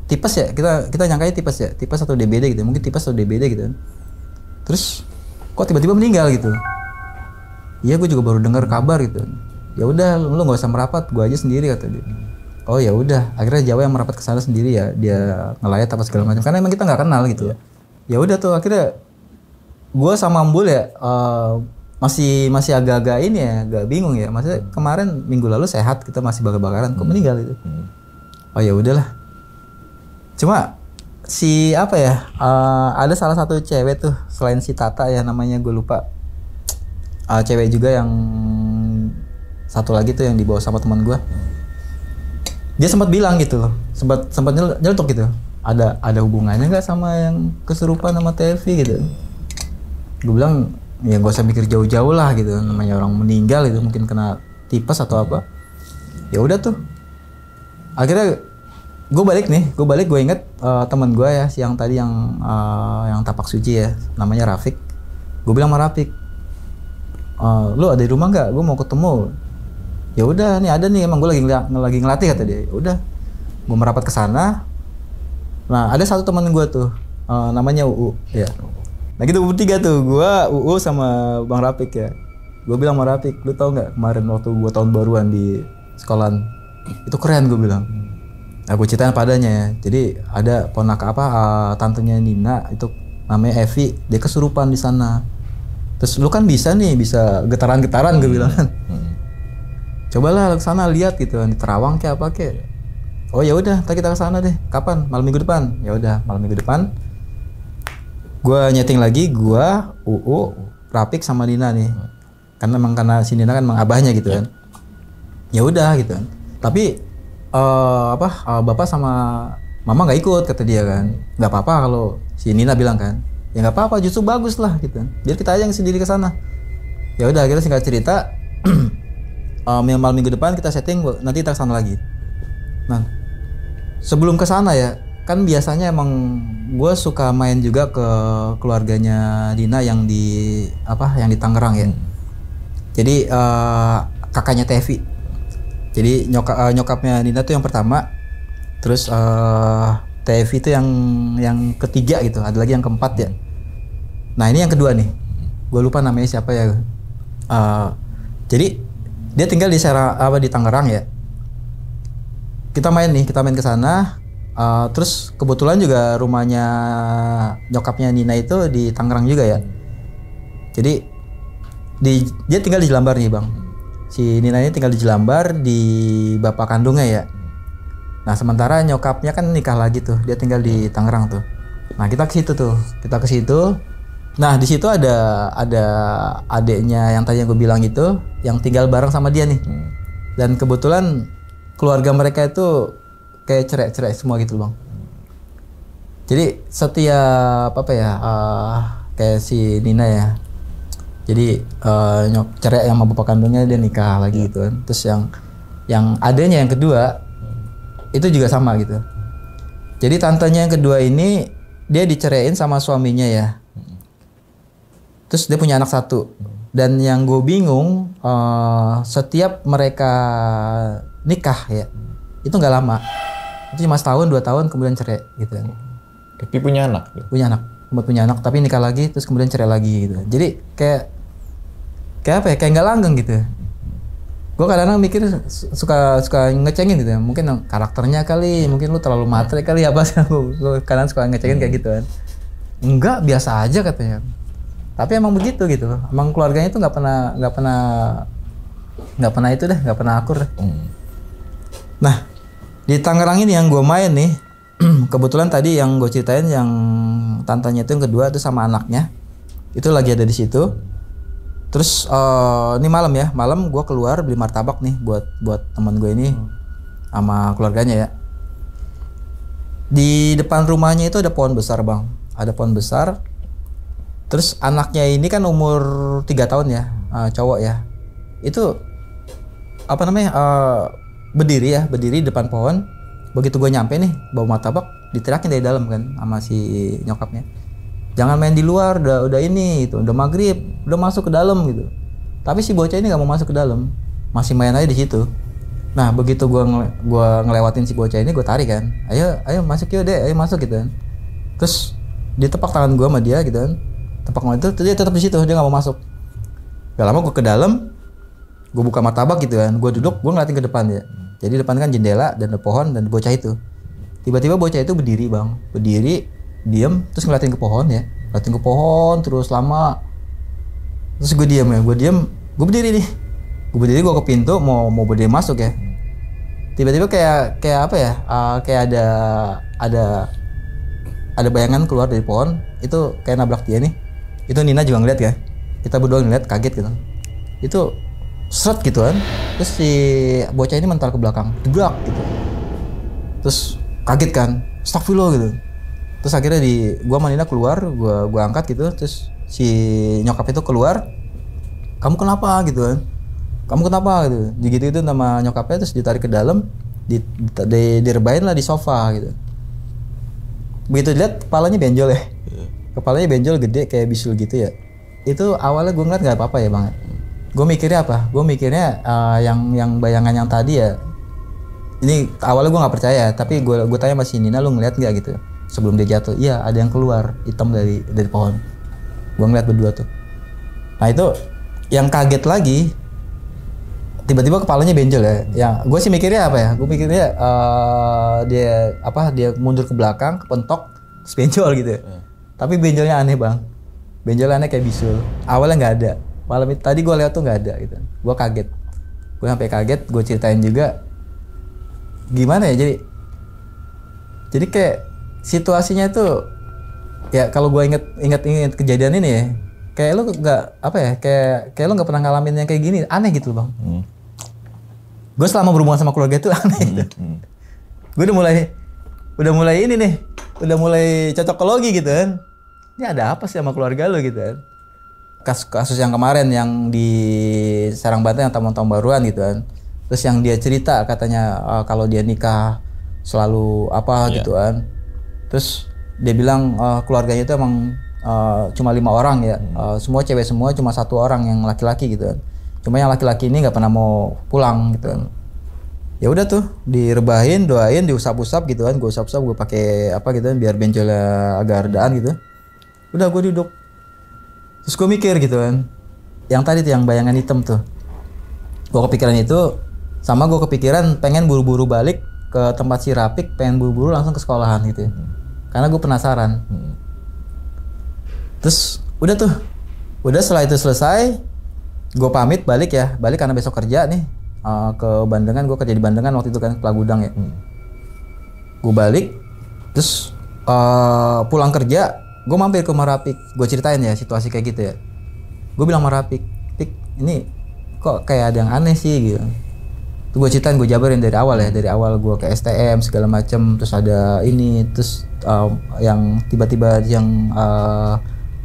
tipes ya, kita nyangkanya tipes atau DBD gitu, mungkin tipes atau DBD gitu kan. Terus kok tiba-tiba meninggal gitu. Iya, gue juga baru dengar kabar gitu. Ya udah, lu nggak usah merapat, gue aja sendiri kata dia. Oh ya udah, akhirnya Jawa yang merapat ke sana sendiri ya, dia ngelayat apa segala macam, karena emang kita nggak kenal gitu. Ya udah tuh akhirnya gue sama Ambul ya masih agak-agak ini ya, agak bingung ya. Maksudnya kemarin minggu lalu sehat, kita masih bakar-bakaran, kok meninggal itu. Oh ya udahlah. Cuma si apa ya, ada salah satu cewek tuh selain si Tata ya, namanya gue lupa. Cewek juga yang satu lagi tuh yang dibawa sama teman gue. Dia sempat bilang gitu loh, sempat nyeletuk gitu. Ada hubungannya nggak sama yang kesurupan sama Tevi gitu. Gue bilang ya gak usah mikir jauh-jauh lah gitu, namanya orang meninggal itu mungkin kena tipes atau apa. Ya udah tuh akhirnya gue balik gue inget teman gue ya siang tadi yang tapak suci ya, namanya Rafiq. Gue bilang sama Rafiq, lu ada di rumah nggak, gue mau ketemu. Ya udah nih ada nih, emang gue lagi ngelatih kata dia. Ya udah gue merapat ke sana. Nah ada satu teman gue tuh namanya UU ya. Nah gitu bertiga tuh, gua, UU sama Bang Rapik ya. Gue bilang sama Rapik, lu tau nggak kemarin waktu gua tahun baruan di sekolahan itu keren, gue bilang. Nah gue ceritain padanya ya. Jadi ada tantenya Nina itu namanya Evi, dia kesurupan di sana. Terus lu kan bisa getaran-getaran, gue bilang kan. Cobalah ke sana lihat gitu di Terawang kayak apa kayak. Oh ya udah, ntar kita ke sana deh. Kapan? Malam minggu depan. Ya udah, malam minggu depan. Gua nyeting lagi, gua, UU, Rapik sama Nina nih. Karena si Nina kan emang abahnya gitu kan. Ya udah gitu kan. Tapi bapak sama mama nggak ikut kata dia kan. Nggak apa-apa kalau si Nina bilang kan. Ya nggak apa-apa, justru bagus lah gitu kan. Biar kita aja yang sendiri ke sana. Ya udah, akhirnya singkat cerita malam minggu depan kita setting, nanti kita kesana lagi. Nah, sebelum kesana ya, kan biasanya emang gue suka main juga ke keluarganya Dina yang di Tangerang ya. Jadi kakaknya Tevi. Jadi nyokapnya Dina tuh yang pertama, terus Tevi tuh yang ketiga gitu. Ada lagi yang keempat ya. Nah ini yang kedua nih, gue lupa namanya siapa ya. Jadi dia tinggal di Tangerang ya. Kita main ke sana. Terus kebetulan juga rumahnya nyokapnya Nina itu di Tangerang juga ya. Jadi dia tinggal di Jelambar nih bang. Si Nina ini tinggal di Jelambar di bapak kandungnya ya. Nah sementara nyokapnya kan nikah lagi tuh, dia tinggal di Tangerang tuh. Nah kita ke situ. Nah di situ ada adeknya yang tadi yang gue bilang itu, yang tinggal bareng sama dia nih. Dan kebetulan keluarga mereka itu kayak cerai semua gitu bang. Jadi setiap kayak si Nina ya. Jadi cerai sama bapak kandungnya, dia nikah lagi gitu kan. Terus yang adanya yang kedua itu juga sama gitu. Jadi tantenya yang kedua ini dia diceraiin sama suaminya ya. Terus dia punya anak satu. Dan yang gue bingung setiap mereka nikah ya, itu nggak lama. Itu cuma setahun 2 tahun kemudian cerai gitu kan. Tapi punya anak? Sempat punya anak tapi nikah lagi terus kemudian cerai lagi gitu. Jadi kayak apa ya, kayak nggak langgeng gitu. Gue kadang-kadang mikir suka ngecengin gitu ya. Mungkin karakternya kali, mungkin lu terlalu matre kali apa sih. Gue kadang suka ngecengin kayak gitu kan. Enggak, biasa aja katanya. Tapi emang begitu gitu. Emang keluarganya itu nggak pernah akur. Nah di Tangerang ini yang gue main nih, kebetulan tadi yang gue ceritain yang tantanya itu yang kedua itu sama anaknya itu lagi ada di situ. Terus ini malam gue keluar beli martabak nih buat teman gue ini sama keluarganya ya. Di depan rumahnya itu ada pohon besar bang, ada pohon besar. Terus anaknya ini kan umur 3 tahun ya, cowok ya. Itu berdiri di depan pohon. Begitu gue nyampe nih bawa martabak, diterakin dari dalam kan sama si nyokapnya. Jangan main di luar, udah ini itu, udah maghrib, udah masuk ke dalam gitu. Tapi si bocah ini nggak mau masuk ke dalam, masih main aja di situ. Nah begitu gua ngelewatin si bocah ini, gue tarik kan, ayo masuk yuk deh, ayo masuk gitu kan. Terus dia tepak tangan gue sama dia gitu kan, tepak tangan itu dia tetap di situ, dia nggak mau masuk. Gak lama gue ke dalam, gue buka martabak gitu kan, gue duduk, gue ngeliatin ke depan ya. Jadi depan kan jendela dan ada pohon dan bocah itu. Tiba-tiba bocah itu berdiri bang, diem, terus ngeliatin ke pohon ya, ngeliatin ke pohon terus lama. Terus gue diem, gue berdiri nih. Gue ke pintu mau berdiri masuk ya. Tiba-tiba kayak apa ya? Kayak ada bayangan keluar dari pohon. Itu kayak nabrak dia nih. Itu Nina juga ngeliat ya. Kita berdua ngeliat kaget gitu. Itu seret gitu kan. Terus si bocah ini mental ke belakang, debrak gitu. Terus kaget kan, astagfirullah gitu. Terus akhirnya gua sama Nina keluar, gua angkat gitu. Terus si nyokap itu keluar. Kamu kenapa gitu kan? Kamu kenapa gitu? Gitu nama nyokapnya, terus ditarik ke dalam, direbahin lah di sofa gitu. Begitu dilihat kepalanya benjol ya. Kepalanya benjol gede kayak bisul gitu ya. Itu awalnya gue ngeliat nggak apa-apa ya bang. Gue mikirnya apa? Gue mikirnya yang bayangan yang tadi ya. Ini awalnya gue nggak percaya, tapi gue tanya sama si Nina, lu ngeliat nggak gitu? Sebelum dia jatuh, iya ada yang keluar hitam dari pohon. Gue ngeliat berdua tuh. Nah itu yang kaget lagi, tiba-tiba kepalanya benjol ya. Yang gue sih mikirnya apa ya? Gue mikirnya dia mundur ke belakang, kepentok, terus benjol gitu ya. Tapi benjolnya aneh bang. Benjolnya aneh kayak bisul. Awalnya nggak ada. Malam itu tadi gue lewat tuh nggak ada gitu. Gue kaget. Gue sampai kaget. Gue ceritain juga. Gimana ya? Jadi kayak situasinya tuh ya kalau gue inget kejadian ini ya. Kayak lo nggak apa ya? Kayak lo nggak pernah ngalamin yang kayak gini. Aneh gitu bang. Gue selama berhubungan sama keluarga itu aneh gitu. Gue udah mulai ini nih. Udah mulai cocokologi gitu kan. Ini ada apa sih sama keluarga lo gitu kan. Kasus yang kemarin yang di Serang Banten yang tahun baruan gitu kan. Terus yang dia cerita katanya kalau dia nikah selalu apa gitu kan. Terus dia bilang keluarganya itu emang cuma 5 orang ya. Semua cewek semua, cuma 1 orang yang laki-laki gitu kan. Cuma yang laki-laki ini nggak pernah mau pulang gitu kan. Ya udah tuh direbahin, doain, diusap-usap gitu kan. Gue usap-usap, gue pakai apa gitu kan biar benjolnya agak redaan gitu. Udah gue duduk. Terus gue mikir gitu kan. Yang tadi tuh yang bayangan hitam tuh. Gue kepikiran itu, sama gue kepikiran pengen buru-buru balik ke tempat si Rapik, pengen buru-buru langsung ke sekolahan gitu ya. Karena gue penasaran. Terus udah tuh. Udah setelah itu selesai, gue pamit balik karena besok kerja nih ke Bandengan. Gue kerja di Bandengan waktu itu kan, Pelagudang ya. Gue balik, terus pulang kerja, gue mampir ke Marapik. Gue ceritain ya situasi kayak gitu ya. Gue bilang Marapik, Pik, ini kok kayak ada yang aneh sih gitu. Tuh gue ceritain, gue jabarin dari awal ya, dari awal gue ke STM segala macem, terus ada ini, terus yang tiba-tiba yang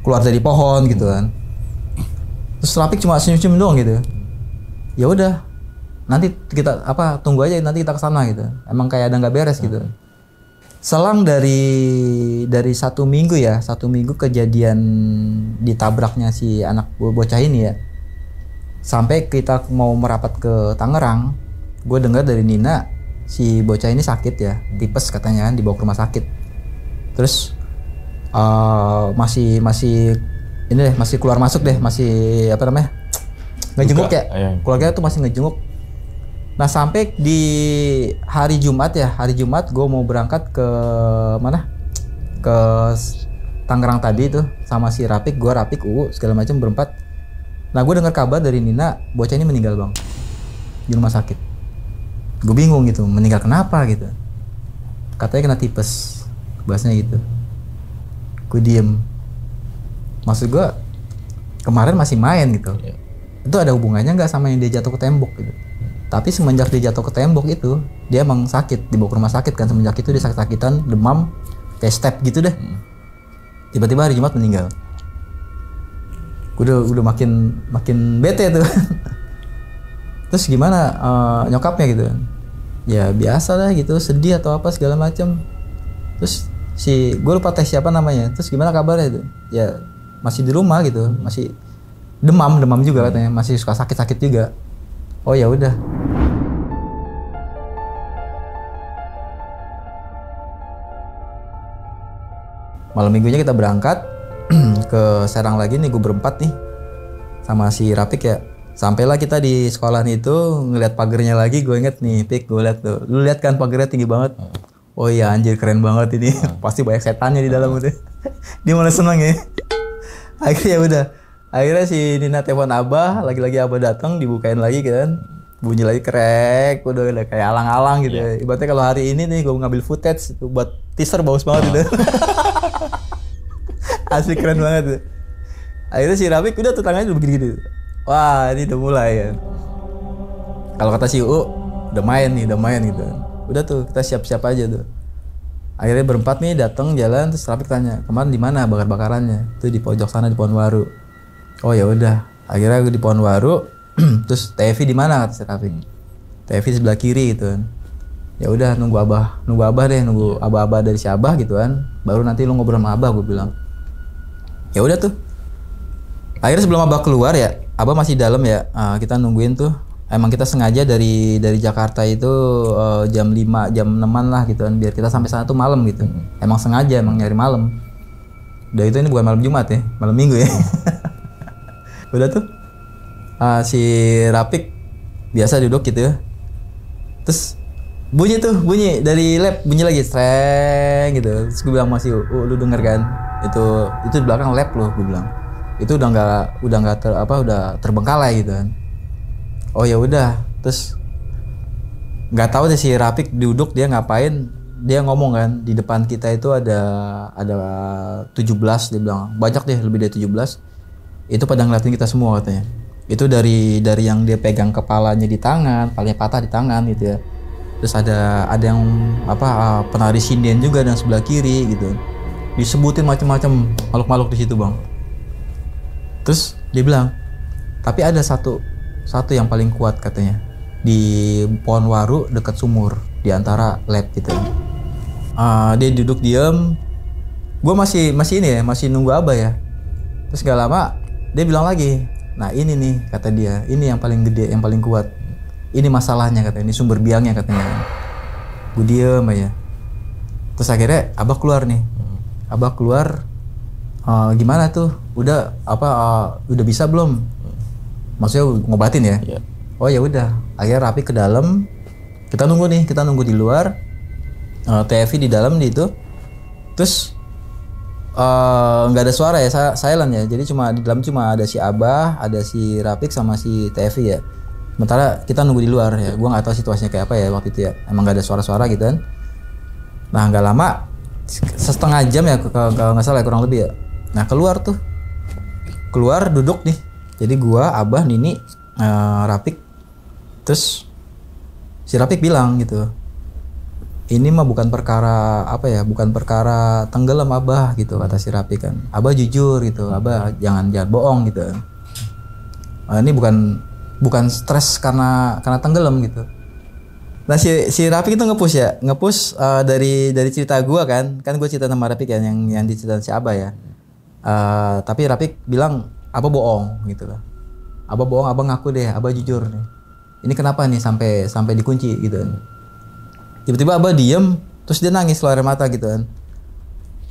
keluar dari pohon gitu kan. Terus Rapik cuma senyum-senyum doang gitu. Ya udah, nanti kita tunggu aja, nanti kita kesana gitu. Emang kayak ada nggak beres gitu. Selang dari 1 minggu ya, 1 minggu kejadian ditabraknya si anak bocah ini ya. Sampai kita mau merapat ke Tangerang, gue dengar dari Nina si bocah ini sakit ya, tipes katanya kan, dibawa ke rumah sakit. Terus masih ini deh, masih keluar masuk deh, masih apa namanya, ngejenguk ya, keluarga tuh masih ngejenguk. Nah sampai di hari Jumat gue mau berangkat ke mana, ke Tangerang tadi tuh sama si Rapik, gue Rapik, segala macam berempat. Nah gue dengar kabar dari Nina, bocah ini meninggal bang di rumah sakit. Gue bingung gitu, meninggal kenapa gitu. Katanya kena tipes, bahasanya gitu. Gue diem. Maksud gue kemarin masih main gitu. Itu ada hubungannya nggak sama yang dia jatuh ke tembok gitu. Tapi semenjak dia jatuh ke tembok itu, dia emang sakit, dibawa ke rumah sakit kan. Semenjak itu dia sakit-sakitan, demam, kayak step gitu deh. Tiba-tiba hari Jumat meninggal. Gue udah makin bete tuh. Terus gimana nyokapnya gitu? Ya biasa lah gitu, sedih atau apa segala macam. Terus gue lupa tes siapa namanya. Terus gimana kabarnya itu? Ya masih di rumah gitu, masih demam juga katanya, masih suka sakit-sakit juga. Oh ya udah. Malam minggunya kita berangkat ke Serang lagi nih, gue berempat nih sama si Rapik ya. Sampailah kita di sekolahan itu, ngeliat pagernya lagi. Gue inget nih, Pik, gue liat tuh. Lu liat kan pagernya tinggi banget. Oh iya anjir, keren banget ini. Pasti banyak setannya di dalam itu. Dia malah seneng ya. Akhirnya ya udah. Akhirnya si Nina telepon Abah, lagi-lagi Abah datang, dibukain lagi kan. Bunyi lagi krek, udah kayak alang-alang gitu ya. Ibaratnya kalau hari ini nih gue ngambil footage itu buat teaser bagus banget gitu. Asli keren banget tuh. Akhirnya si Rapik udah tuh tangannya udah begini-gini. Wah ini udah mulai ya. Kalau kata si udah main gitu. Udah tuh kita siap-siap aja tuh. Akhirnya berempat nih datang jalan, terus Rapik tanya kemarin di mana bakar-bakarannya? Itu di pojok sana di Pohon Waru. Oh ya udah. Akhirnya gue di Pohon Waru. Terus TV di mana kata si Rapik? TV di sebelah kiri gitu kan. Ya udah nunggu abah deh, nunggu abah dari si Abah gitu kan. Baru nanti lu ngobrol sama Abah, gue bilang. Ya udah tuh. Akhirnya sebelum Abah keluar ya, Abah masih dalam ya. Kita nungguin tuh. Emang kita sengaja dari Jakarta itu jam 5, jam 6-an lah gitu kan, biar kita sampai sana tuh malam gitu. Emang sengaja nyari malam. Udah itu ini bukan malam Jumat ya, malam Minggu ya. Udah tuh. Si Rapik biasa duduk gitu ya. Terus bunyi dari lab, bunyi lagi streng gitu. Terus gue bilang masih, lu denger kan? Itu di belakang lab loh, gue bilang. Itu udah nggak terbengkalai gitu kan. Oh ya udah, terus nggak tahu deh si Rapik duduk dia ngapain, dia ngomong kan di depan kita itu ada 17, dia bilang banyak deh, lebih dari 17. Itu pada ngeliatin kita semua katanya. Itu dari yang dia pegang kepalanya di tangan, palanya patah di tangan gitu ya. Terus ada yang penari sinden juga dan sebelah kiri gitu. Disebutin macam-macam makhluk-makhluk di situ bang. Terus dia bilang, tapi ada satu yang paling kuat katanya di Pohon Waru dekat sumur di antara lab gitu. Dia duduk diam. Gue masih ini ya, masih nunggu Abah ya. Terus gak lama dia bilang lagi, nah ini nih kata dia, ini yang paling gede, yang paling kuat. Ini masalahnya katanya, ini sumber biangnya katanya. Gue diem aja. Terus akhirnya Abah keluar nih. Abah keluar, gimana tuh? Udah udah bisa belum? Maksudnya ngobatin ya? Yeah. Oh ya udah. Akhirnya Rapik ke dalam. Kita nunggu di luar. TV di dalam di itu. Terus nggak ada suara ya, silent ya. Jadi di dalam cuma ada si Abah, ada si Rapik sama si TV ya. Sementara kita nunggu di luar ya. Gua nggak tahu situasinya kayak apa ya waktu itu ya. Emang nggak ada suara-suara gitu kan. Nah nggak lama, setengah jam ya kalau nggak salah ya, kurang lebih ya. Nah keluar duduk nih. Jadi gua, Abah, Nini, Rapik. Terus si Rapik bilang gitu, ini mah bukan perkara bukan perkara tenggelam Abah gitu, kata si Rapik kan. Abah jujur gitu, Abah jangan bohong gitu. Ini bukan stres karena tenggelam gitu. Nah si Rapik itu nge-push dari cerita gua kan gua cerita sama Rapik kan yang diceritain si Abah ya. Tapi Rapik bilang Abah bohong gitu loh. Abah bohong, Abah ngaku deh, Abah jujur nih. Ini kenapa nih sampai dikunci gitu kan. Tiba-tiba Abah diem, terus dia nangis keluar air mata gitu kan.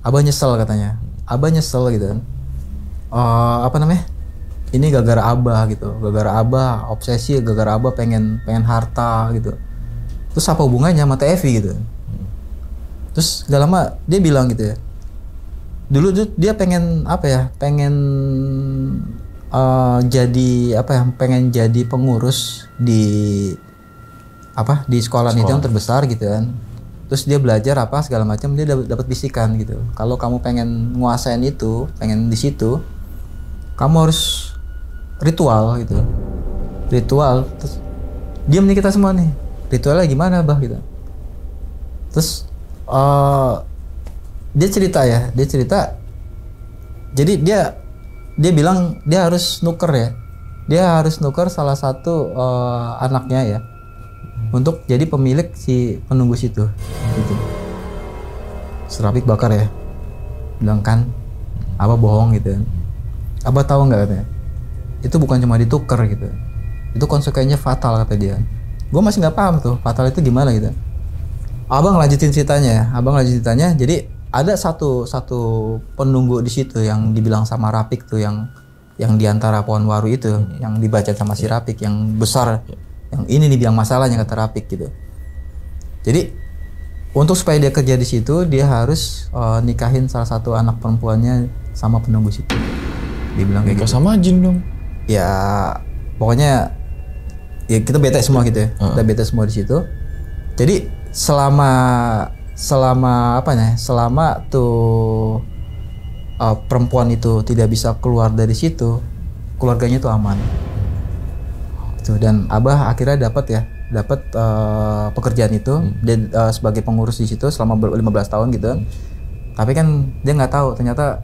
Abah nyesel katanya. Abah nyesel gitu kan. Ini gara-gara Abah gitu. Gara-gara Abah obsesi, gara-gara Abah pengen harta gitu. Terus apa hubungannya sama TFI gitu. Terus gak lama dia bilang gitu ya. Dulu dia pengen jadi pengurus di sekolah itu yang terbesar gitu kan. Terus dia belajar segala macam, dia dapat bisikan gitu. Kalau kamu pengen nguasain itu, pengen di situ, kamu harus ritual gitu. Ritual. Terus diam nih kita semua nih. Ritualnya gimana, Bah gitu. Terus dia cerita. Jadi dia bilang dia harus nuker ya. Dia harus nuker salah satu anaknya ya untuk jadi pemilik si penunggu situ gitu. Serapik bakar ya. Bilang kan Abah bohong gitu. Abah tahu nggak katanya? Itu bukan cuma ditukar gitu. Itu konsekuensinya fatal kata dia. Gue masih nggak paham tuh fatal itu gimana gitu. Abang lanjutin ceritanya. Jadi ada satu penunggu di situ yang dibilang sama Rapik tuh yang di antara pohon waru itu yang dibaca sama si Rapik yang besar, yang ini nih biang masalahnya kata Rapik gitu. Jadi untuk supaya dia kerja di situ dia harus nikahin salah satu anak perempuannya sama penunggu situ. Dia bilang kayak Nikah gitu. sama jin dong. Ya pokoknya ya kita bete semua gitu ya. Kita bete semua di situ. Jadi selama apa nih? Selama tuh perempuan itu tidak bisa keluar dari situ, keluarganya itu aman. Tuh, dan Abah akhirnya dapat pekerjaan itu dan sebagai pengurus di situ selama 15 tahun gitu. Tapi kan dia nggak tahu ternyata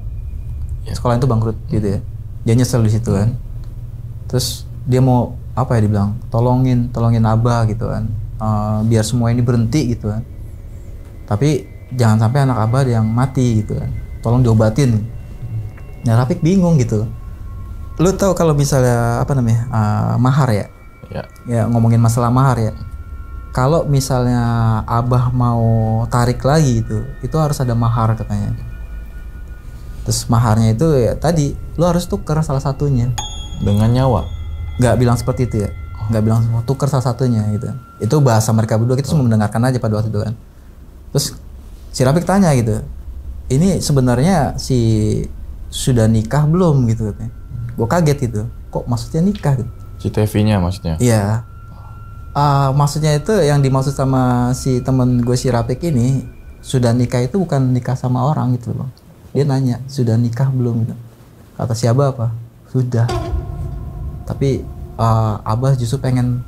sekolah itu bangkrut gitu ya. Dia nyesel di situ kan. Terus dia mau apa ya dibilang? Tolongin Abah gitu kan. Biar semua ini berhenti gitu kan. Tapi jangan sampai anak Abah ada yang mati gitu kan. Tolong diobatin. Nah, Rapik bingung gitu. Lu tahu kalau misalnya apa namanya? Mahar ya? Ya ngomongin masalah mahar ya. Kalau misalnya Abah mau tarik lagi itu harus ada mahar katanya. Terus maharnya itu ya tadi lu harus tukar salah satunya Dengan nyawa. Nggak bilang seperti itu ya. Nggak bilang tukar salah satunya gitu. Itu bahasa mereka berdua, kita cuma mendengarkan aja pada waktu itu kan. Terus si Rapik tanya gitu, ini sebenarnya si sudah nikah belum gitu katanya. Gue kaget gitu, kok maksudnya nikah gitu. Si TV-nya maksudnya? Iya. Maksudnya itu yang dimaksud sama si temen gue si Rapik ini, sudah nikah itu bukan nikah sama orang gitu loh. Dia nanya, sudah nikah belum gitu. Kata si Abah apa? Sudah. Tapi Abah justru pengen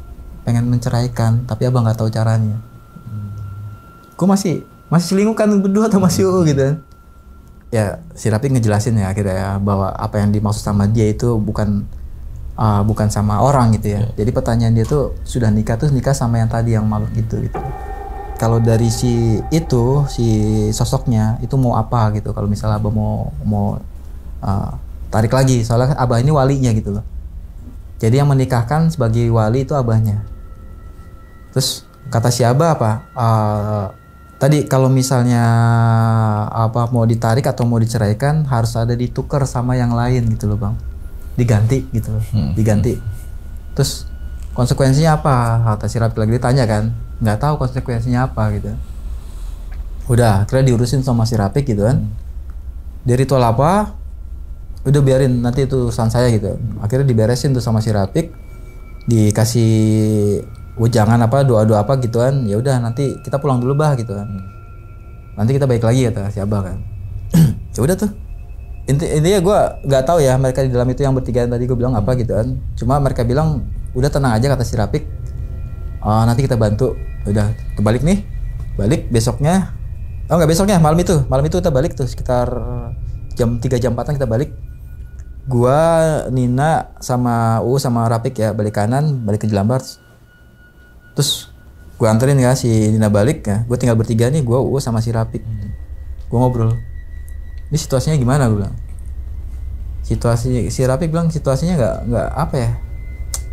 menceraikan, tapi Abah nggak tahu caranya. Gue masih selingkuh kan berdua atau masih gitu kan. Ya si Rapik ngejelasin ya akhirnya ya, bahwa apa yang dimaksud sama dia itu bukan sama orang gitu ya. Jadi pertanyaan dia tuh sudah nikah sama yang tadi yang makhluk itu gitu. Kalau dari si sosoknya itu mau apa gitu. Kalau misalnya Abah mau tarik lagi, soalnya Abah ini walinya gitu loh. Jadi yang menikahkan sebagai wali itu Abahnya. Terus kata si Abah apa? Tadi kalau misalnya apa mau ditarik atau mau diceraikan harus ada ditukar sama yang lain gitu loh bang. Diganti gitu, diganti. Terus konsekuensinya apa? Kata si Rapik lagi ditanya kan, nggak tahu konsekuensinya apa gitu. Udah, akhirnya diurusin sama si Rapik gitu kan. Dia ritual apa? Udah biarin nanti itu urusan saya gitu. Akhirnya diberesin tuh sama si Rapik, dikasih ujangan apa doa-doa apa gitu kan. Ya udah nanti kita pulang dulu bah gitu kan. Nanti kita balik lagi kata si Abah kan. Ya udah tuh. Intinya gue nggak tahu ya mereka di dalam itu yang bertiga tadi gue bilang apa gitu kan. Cuma mereka bilang udah tenang aja kata si Rapik. Nanti kita bantu. Udah kebalik nih. Balik besoknya. Oh nggak besoknya, malam itu kita balik tuh sekitar jam 3 jam 4 kita balik. Gua, Nina sama sama Rapik ya balik kanan, balik ke Jelambar. Terus gue anterin ya si Nina balik ya. Gue tinggal bertiga nih, gue sama si Rapik. Gue ngobrol. Ini situasinya gimana gue bilang. Situasi si Rapik bilang situasinya nggak apa ya.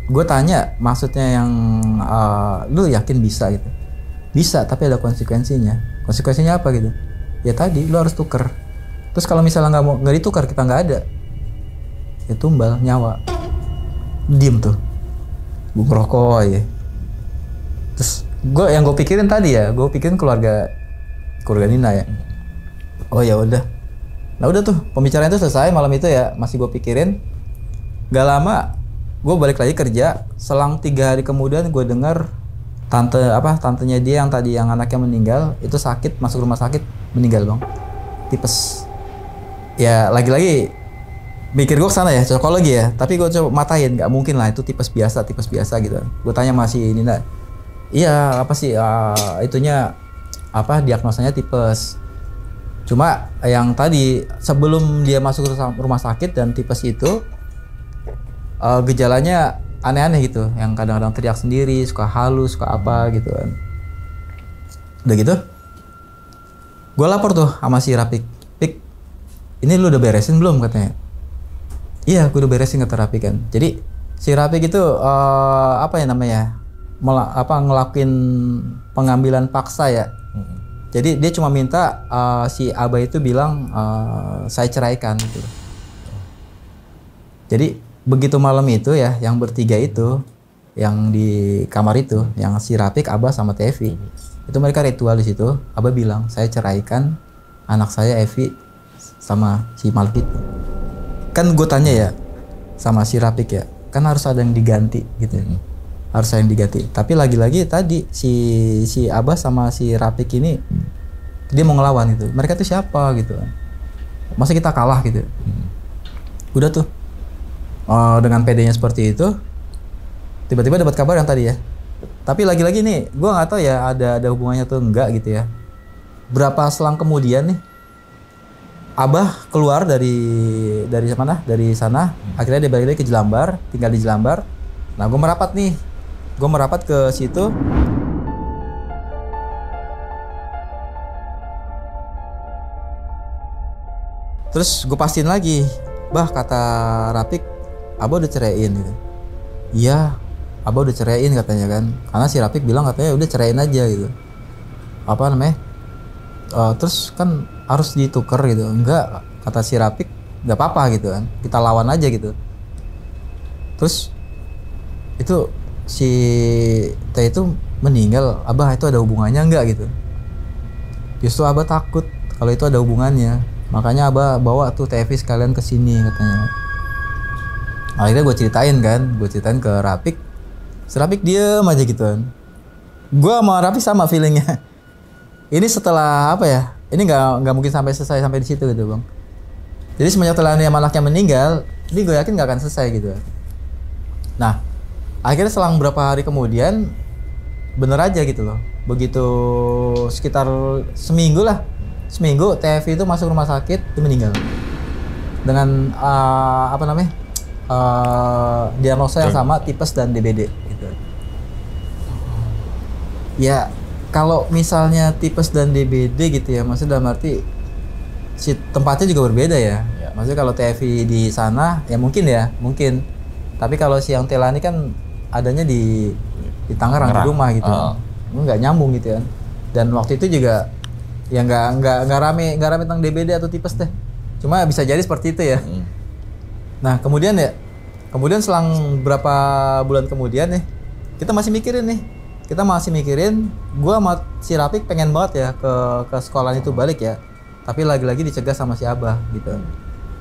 Gue tanya maksudnya yang lu yakin bisa gitu. Bisa tapi ada konsekuensinya. Konsekuensinya apa gitu? Ya tadi lu harus tuker. Terus kalau misalnya nggak ditukar kita nggak ada. Ya tumbal nyawa. Diem tuh. Gue ngerokok aja. Terus yang gue pikirin tadi ya, gue pikirin keluarga Nina ya. Oh ya udah. Nah udah tuh pembicaraan itu selesai malam itu ya, masih gue pikirin. Gak lama gue balik lagi kerja. Selang 3 hari kemudian gue dengar tantenya dia yang tadi yang anaknya meninggal itu sakit, masuk rumah sakit, meninggal bang, tipes. Ya lagi-lagi mikir gue kesana ya, psikologi ya, tapi gue coba matain, nggak mungkin lah itu tipes biasa gitu. Gue tanya masih Nina, iya apa sih itunya apa diagnosanya tipes. Cuma yang tadi sebelum dia masuk rumah sakit dan tipes itu gejalanya aneh-aneh gitu, yang kadang-kadang teriak sendiri, suka halus, suka apa gitu kan. Udah gitu, gue lapor tuh sama si Rapik, Pik, ini lu udah beresin belum katanya. Iya, gue udah beresin kata Rapik kan. Jadi si Rapik itu apa ya namanya, ngelakuin pengambilan paksa ya. Jadi dia cuma minta si Abah itu bilang saya ceraikan gitu. Jadi begitu malam itu ya, yang bertiga itu, yang di kamar itu, yang si Rapik, Abah sama Tevi, itu mereka ritual di situ. Abah bilang saya ceraikan anak saya Evi sama si Malik itu. Kan gue tanya ya sama si Rapik ya, kan harus ada yang diganti gitu. Harus ada yang diganti. Tapi lagi-lagi tadi si Abah sama si Rapik ini dia mau ngelawan gitu. Mereka tuh siapa gitu. Masa kita kalah gitu. Udah tuh dengan PD-nya seperti itu, tiba-tiba dapat kabar yang tadi ya. Tapi lagi-lagi nih, gue nggak tahu ya ada hubungannya tuh enggak gitu ya. Berapa selang kemudian nih, Abah keluar dari mana? Dari sana. Akhirnya dia balik lagi ke Jelambar, tinggal di Jelambar. Nah, gue merapat nih. Gue merapat ke situ. Terus gue pastiin lagi, Bah, kata Rapik, Abah udah ceraiin gitu. Iya, Abah udah ceraiin katanya kan. Karena si Rapik bilang katanya udah ceraiin aja gitu. Apa namanya? Terus kan harus ditukar gitu. Enggak, kata si Rapik, nggak apa-apa gitu kan. Kita lawan aja gitu. Terus itu si T itu meninggal, Abah itu ada hubungannya enggak gitu. Justru Abah takut kalau itu ada hubungannya. Makanya Abah bawa tuh Tevi sekalian ke sini katanya. Akhirnya gue ceritain ke Rapik. Si Rapik diem aja gitu kan. Gue sama Rapik sama feelingnya. Ini setelah apa ya? Ini nggak mungkin selesai sampai di situ gitu bang. Jadi semenjak telah anaknya meninggal, ini gue yakin nggak akan selesai gitu. Nah, akhirnya selang berapa hari kemudian, bener aja gitu loh. Begitu sekitar seminggu, TV itu masuk rumah sakit, dia meninggal. Dengan diagnosa yang sama, tipes dan DBD gitu. Ya, kalau misalnya tipes dan DBD gitu ya, maksudnya dalam arti si tempatnya juga berbeda ya. Maksudnya kalau TV di sana ya mungkin. Tapi kalau si yang Telani kan adanya di Tangerang di rumah gitu. Nggak nyambung gitu kan. Dan waktu itu juga ya nggak rame tentang DBD atau tipes deh. Cuma bisa jadi seperti itu ya. Nah kemudian selang berapa bulan kemudian nih, kita masih mikirin, gua sama si Rapik pengen banget ya ke sekolah itu balik ya. Tapi lagi-lagi dicegah sama si Abah gitu.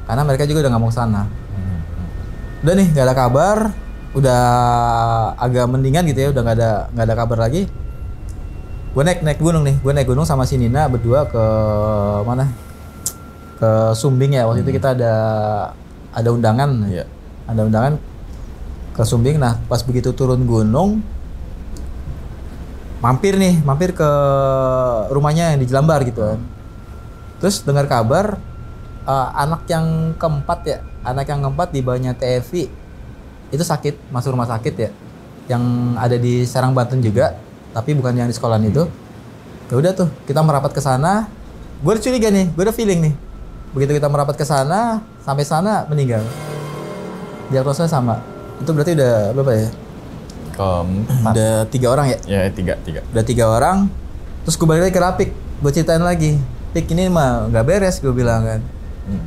Karena mereka juga udah nggak mau sana. Udah nih nggak ada kabar, udah agak mendingan gitu ya, udah nggak ada kabar lagi. Gue naik gunung sama si Nina berdua ke mana? Ke Sumbing ya. Waktu itu kita ada undangan. Yeah. Ada undangan ke Sumbing. Nah, pas begitu turun gunung, mampir ke rumahnya yang di Jelambar gitu kan. Terus dengar kabar anak yang keempat di bawahnya Tevi itu sakit, masuk rumah sakit ya. Yang ada di Serang Banten juga, tapi bukan yang di sekolahan itu. Ya udah tuh, kita merapat ke sana. Gue udah curiga nih, gue udah feeling nih. Begitu kita merapat ke sana, sampai sana meninggal. Diagnosanya sama. Itu berarti udah berapa ya? Keempat. Udah 3 orang ya? Ya, 3. Udah 3 orang. Terus gue balik lagi ke Rapik, gue ceritain lagi. Pik, ini mah nggak beres, gue bilang kan.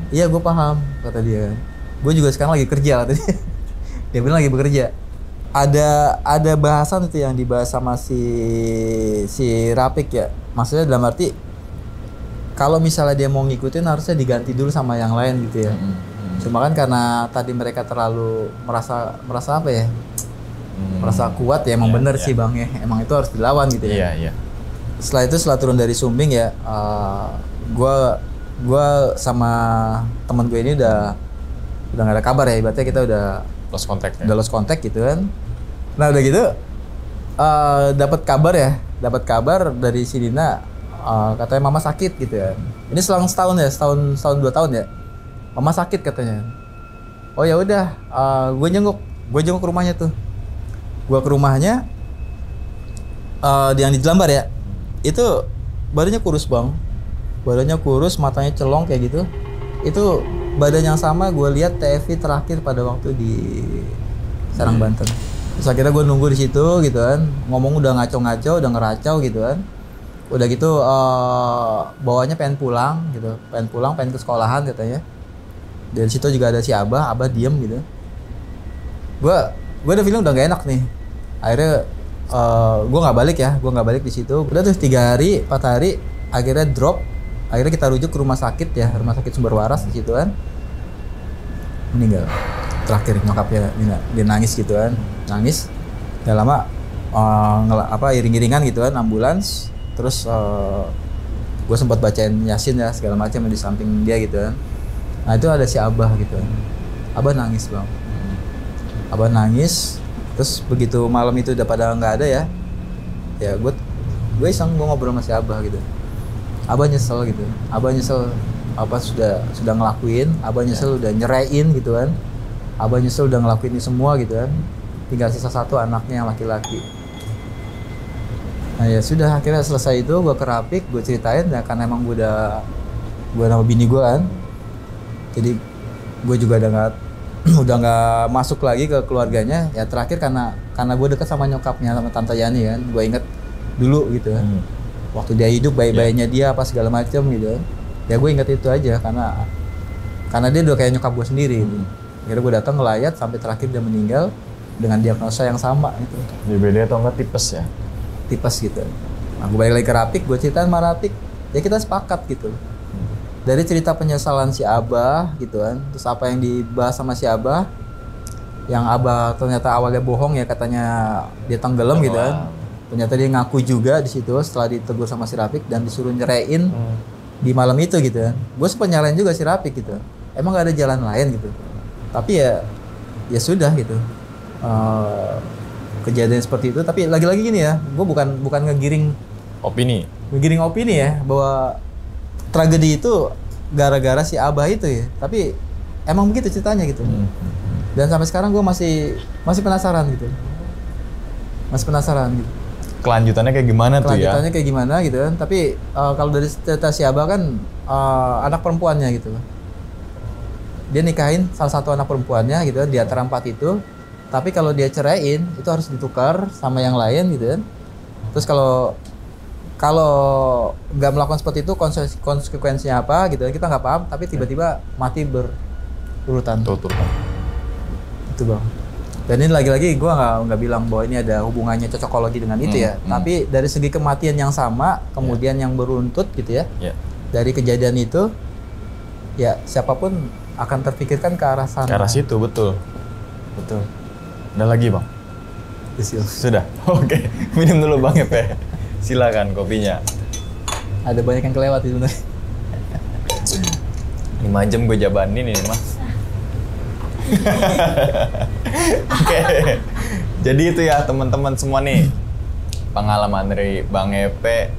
Iya, gue paham, kata dia. Gue juga sekarang lagi kerja, kata dia. Dia bilang lagi bekerja. Ada bahasan itu yang dibahas sama si Rapik ya. Maksudnya dalam arti kalau misalnya dia mau ngikutin harusnya diganti dulu sama yang lain gitu ya. Cuma kan karena tadi mereka terlalu merasa apa ya? Merasa kuat ya, emang bener sih Bang ya. Emang itu harus dilawan gitu ya. Iya. Setelah turun dari Sumbing ya, gue sama teman gue ini udah nggak ada kabar ya. Ibaratnya kita udah lost contact. Udah lost contact gitu kan. Nah udah gitu dapat kabar dari si Dina, katanya mama sakit gitu ya. Ini selang setahun 2 tahun ya. Mama sakit katanya. Oh ya udah, gue jenguk rumahnya tuh. Gue ke rumahnya yang di Jelambar ya. Itu badannya kurus Bang. Badannya kurus, matanya celong kayak gitu. Itu badan yang sama gue lihat TFI terakhir pada waktu di Serang Banten. Terus akhirnya gue nunggu di situ gitu kan. Ngomong udah ngaco-ngaco, udah ngeracau gitu kan. Udah gitu bawahnya pengen pulang gitu, pengen ke sekolahan katanya. Dari situ juga ada si Abah diem gitu. Gua udah feeling udah gak enak nih. Akhirnya gue nggak balik di situ. Udah tuh 3 hari 4 hari akhirnya drop. Akhirnya kita rujuk ke rumah sakit Sumber Waras di situ kan. Meninggal. Terakhir nyokapnya dia nangis gitu kan. Nangis. Gak lama iring-iringan gitu kan ambulans. Terus gue sempat bacain Yasin ya segala macam di samping dia gitu kan. Nah itu ada si Abah gitu kan. Abah nangis bang. Abah nangis. Terus begitu malam itu udah pada nggak ada ya gue iseng gue ngobrol sama si Abah gitu. Abah nyesel gitu. Abah nyesel apa sudah ngelakuin. Abah nyesel udah nyerain gitu kan. Abah nyesel udah ngelakuin ini semua gitu kan. Tinggal sisa 1 anaknya yang laki-laki. Nah ya sudah akhirnya selesai itu gue ke Rapik, gue ceritain ya karena emang gue nama bini gue kan. Jadi gue juga udah nggak masuk lagi ke keluarganya. Ya terakhir karena gue dekat sama nyokapnya sama Tante Yani kan. Gue inget dulu gitu kan. Waktu dia hidup bayi-bayinya dia apa segala macam gitu kan. Ya gue inget itu aja karena dia udah kayak nyokap gue sendiri. Akhirnya gue datang ngelayat sampai terakhir dia meninggal dengan diagnosa yang sama gitu. DBD atau enggak tipes ya? Tipes gitu. Nah, gue balik lagi ke Rapik, gue ceritain sama Rapik, ya kita sepakat gitu. Dari cerita penyesalan si Abah gitu kan, terus apa yang dibahas sama si Abah, yang Abah ternyata awalnya bohong ya katanya dia tenggelam gitu kan. Ternyata dia ngaku juga di situ setelah ditegur sama si Rapik dan disuruh nyerain di malam itu gitu kan. Gue sempat nyalain juga si Rapik gitu. Emang gak ada jalan lain gitu. Tapi ya sudah gitu. Kejadian seperti itu, tapi lagi-lagi gini ya, gue bukan ngegiring opini ya bahwa tragedi itu gara-gara si Abah itu ya, tapi emang begitu ceritanya gitu. Dan sampai sekarang gue masih penasaran gitu, gitu. Kelanjutannya kayak gimana tuh ya? Kelanjutannya kayak gimana gitu kan, tapi kalau dari cerita si Abah kan anak perempuannya gitu, dia nikahin salah satu anak perempuannya gitu kan, di antara 4 itu. Tapi kalau dia ceraiin itu harus ditukar sama yang lain gitu kan. Terus kalau nggak melakukan seperti itu konsekuensinya apa gitu kan kita nggak paham. Tapi tiba-tiba mati berurutan. Itu bang. Dan ini lagi-lagi gue nggak bilang bahwa ini ada hubungannya cocokologi dengan itu ya. Tapi dari segi kematian yang sama kemudian yang beruntut gitu ya. Dari kejadian itu ya siapapun akan terpikirkan ke arah sana. Ke arah situ betul. Ada lagi bang? Sudah? Oke. Minum dulu bang Epe. Silakan kopinya. Ada banyak yang kelewat sebenarnya. 5 jam gue jabanin ini mas. Oke. Jadi itu ya teman-teman semua nih. Pengalaman dari Bang Epe.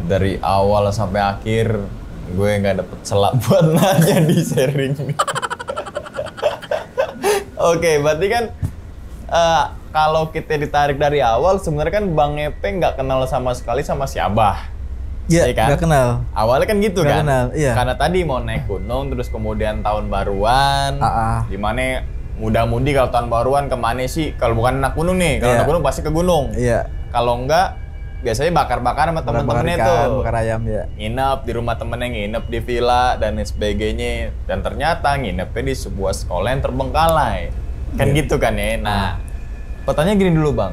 Dari awal sampai akhir. Gue gak dapet selak buat nanya di sharing. Oke, berarti kan kalau kita ditarik dari awal sebenarnya kan Bang Epe nggak kenal sama sekali sama si Abah. Iya kan? Nggak kenal. Awalnya kan gitu gak kan? Kenal, iya. Karena tadi mau naik gunung terus kemudian tahun baruan. Dimana muda-mudi kalau tahun baruan kemana sih? Kalau bukan anak gunung nih, kalau anak gunung pasti ke gunung. Iya. Kalau enggak biasanya bakar-bakar sama temen-temennya tuh. Bakar ayam ya. Nginep di rumah temennya, nginep di villa dan sebagainya. Dan ternyata nginepnya di sebuah sekolah yang terbengkalai. Kan gitu kan ya. Nah, pertanyaan gini dulu bang.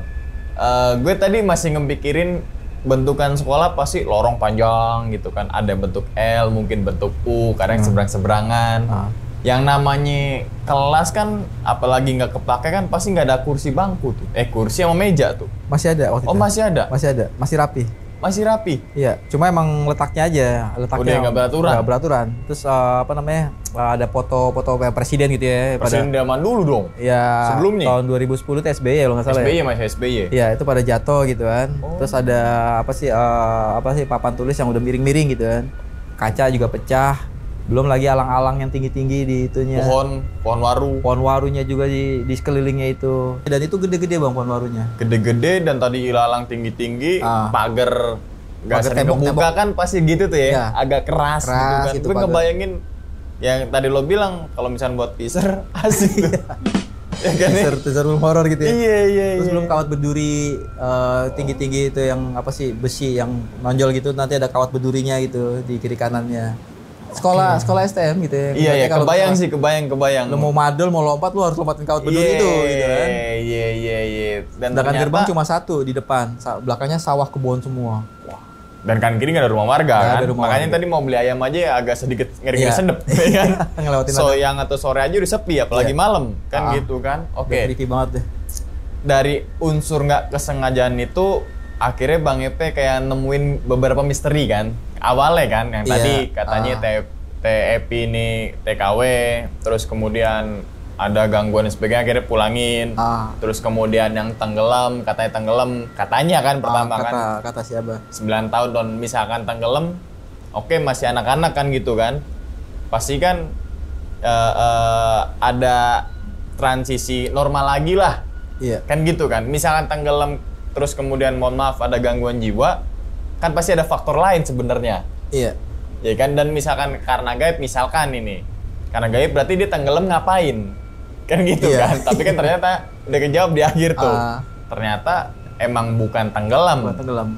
Gue tadi masih ngepikirin bentukan sekolah pasti lorong panjang gitu kan. Ada bentuk L, mungkin bentuk U, kadang seberang-seberangan. Yang namanya kelas kan, apalagi nggak kepake kan pasti nggak ada kursi bangku tuh. Kursi sama meja tuh. Masih ada waktu itu. Oh masih ada? Masih ada, masih rapi. Masih rapi? Iya, cuma emang letaknya aja. Letaknya nggak beraturan? Nggak beraturan. Terus ada foto-foto kayak presiden gitu ya. Presiden zaman dulu dong? Iya. Sebelumnya? Tahun 2010 itu SBY kalau nggak salah SBY ya? masih SBY? Iya, itu pada jatuh gitu kan. Terus ada apa sih papan tulis yang udah miring-miring gitu kan. Kaca juga pecah. Belum lagi alang-alang yang tinggi-tinggi di itunya. Pohon waru. Pohon warunya juga di sekelilingnya itu. Dan itu gede-gede bang pohon warunya. Gede-gede dan tadi ilalang tinggi-tinggi, pagar nggak sering kebuka kan pasti gitu tuh ya, iya. Agak keras gitu kan. Gue ngebayangin yang tadi lo bilang kalau misalnya buat teaser asik tuh. Ya kan ya? Teaser film horor gitu ya. Iya. Terus belum kawat berduri tinggi-tinggi itu yang apa sih, besi yang nonjol gitu, nanti ada kawat berdurinya gitu di kiri kanannya. Sekolah STM gitu ya. Iya, kebayang. Lu mau madol, mau lompat, lu harus lompatin kawat berduri itu gitu kan. Iya. Dan Sedangkan ternyata gerbang cuma satu di depan, belakangnya sawah kebun semua. dan kan kiri nggak ada rumah warga Nggak kan. ada rumah Makanya warga. tadi mau beli ayam aja agak sedikit ngeri-ngeri Iya. sedep ya kan. Ngelewatin Siang atau sore aja udah sepi apalagi Iya. malam kan gitu kan. Oke. Creepy banget deh. Dari unsur nggak kesengajaan itu akhirnya Bang Epe kayak nemuin beberapa misteri kan. Awalnya kan yang Iya. tadi katanya TEP ini TKW, terus kemudian ada gangguan dan sebagainya akhirnya pulangin. Terus kemudian yang tenggelam katanya kan pertama kan Kata siapa? 9 tahun dan misalkan tenggelam, oke masih anak-anak kan gitu kan. Pasti kan ada transisi normal lagi lah. Iya. Kan gitu kan. Misalkan tenggelam terus kemudian mohon maaf ada gangguan jiwa, kan pasti ada faktor lain sebenarnya. Iya. Ya kan, dan misalkan karena gaib misalkan ini. Karena gaib berarti dia tenggelam ngapain? Kan gitu Iya. kan. Tapi kan ternyata udah kejawab di akhir tuh. Ternyata emang bukan tenggelam. Bukan tenggelam.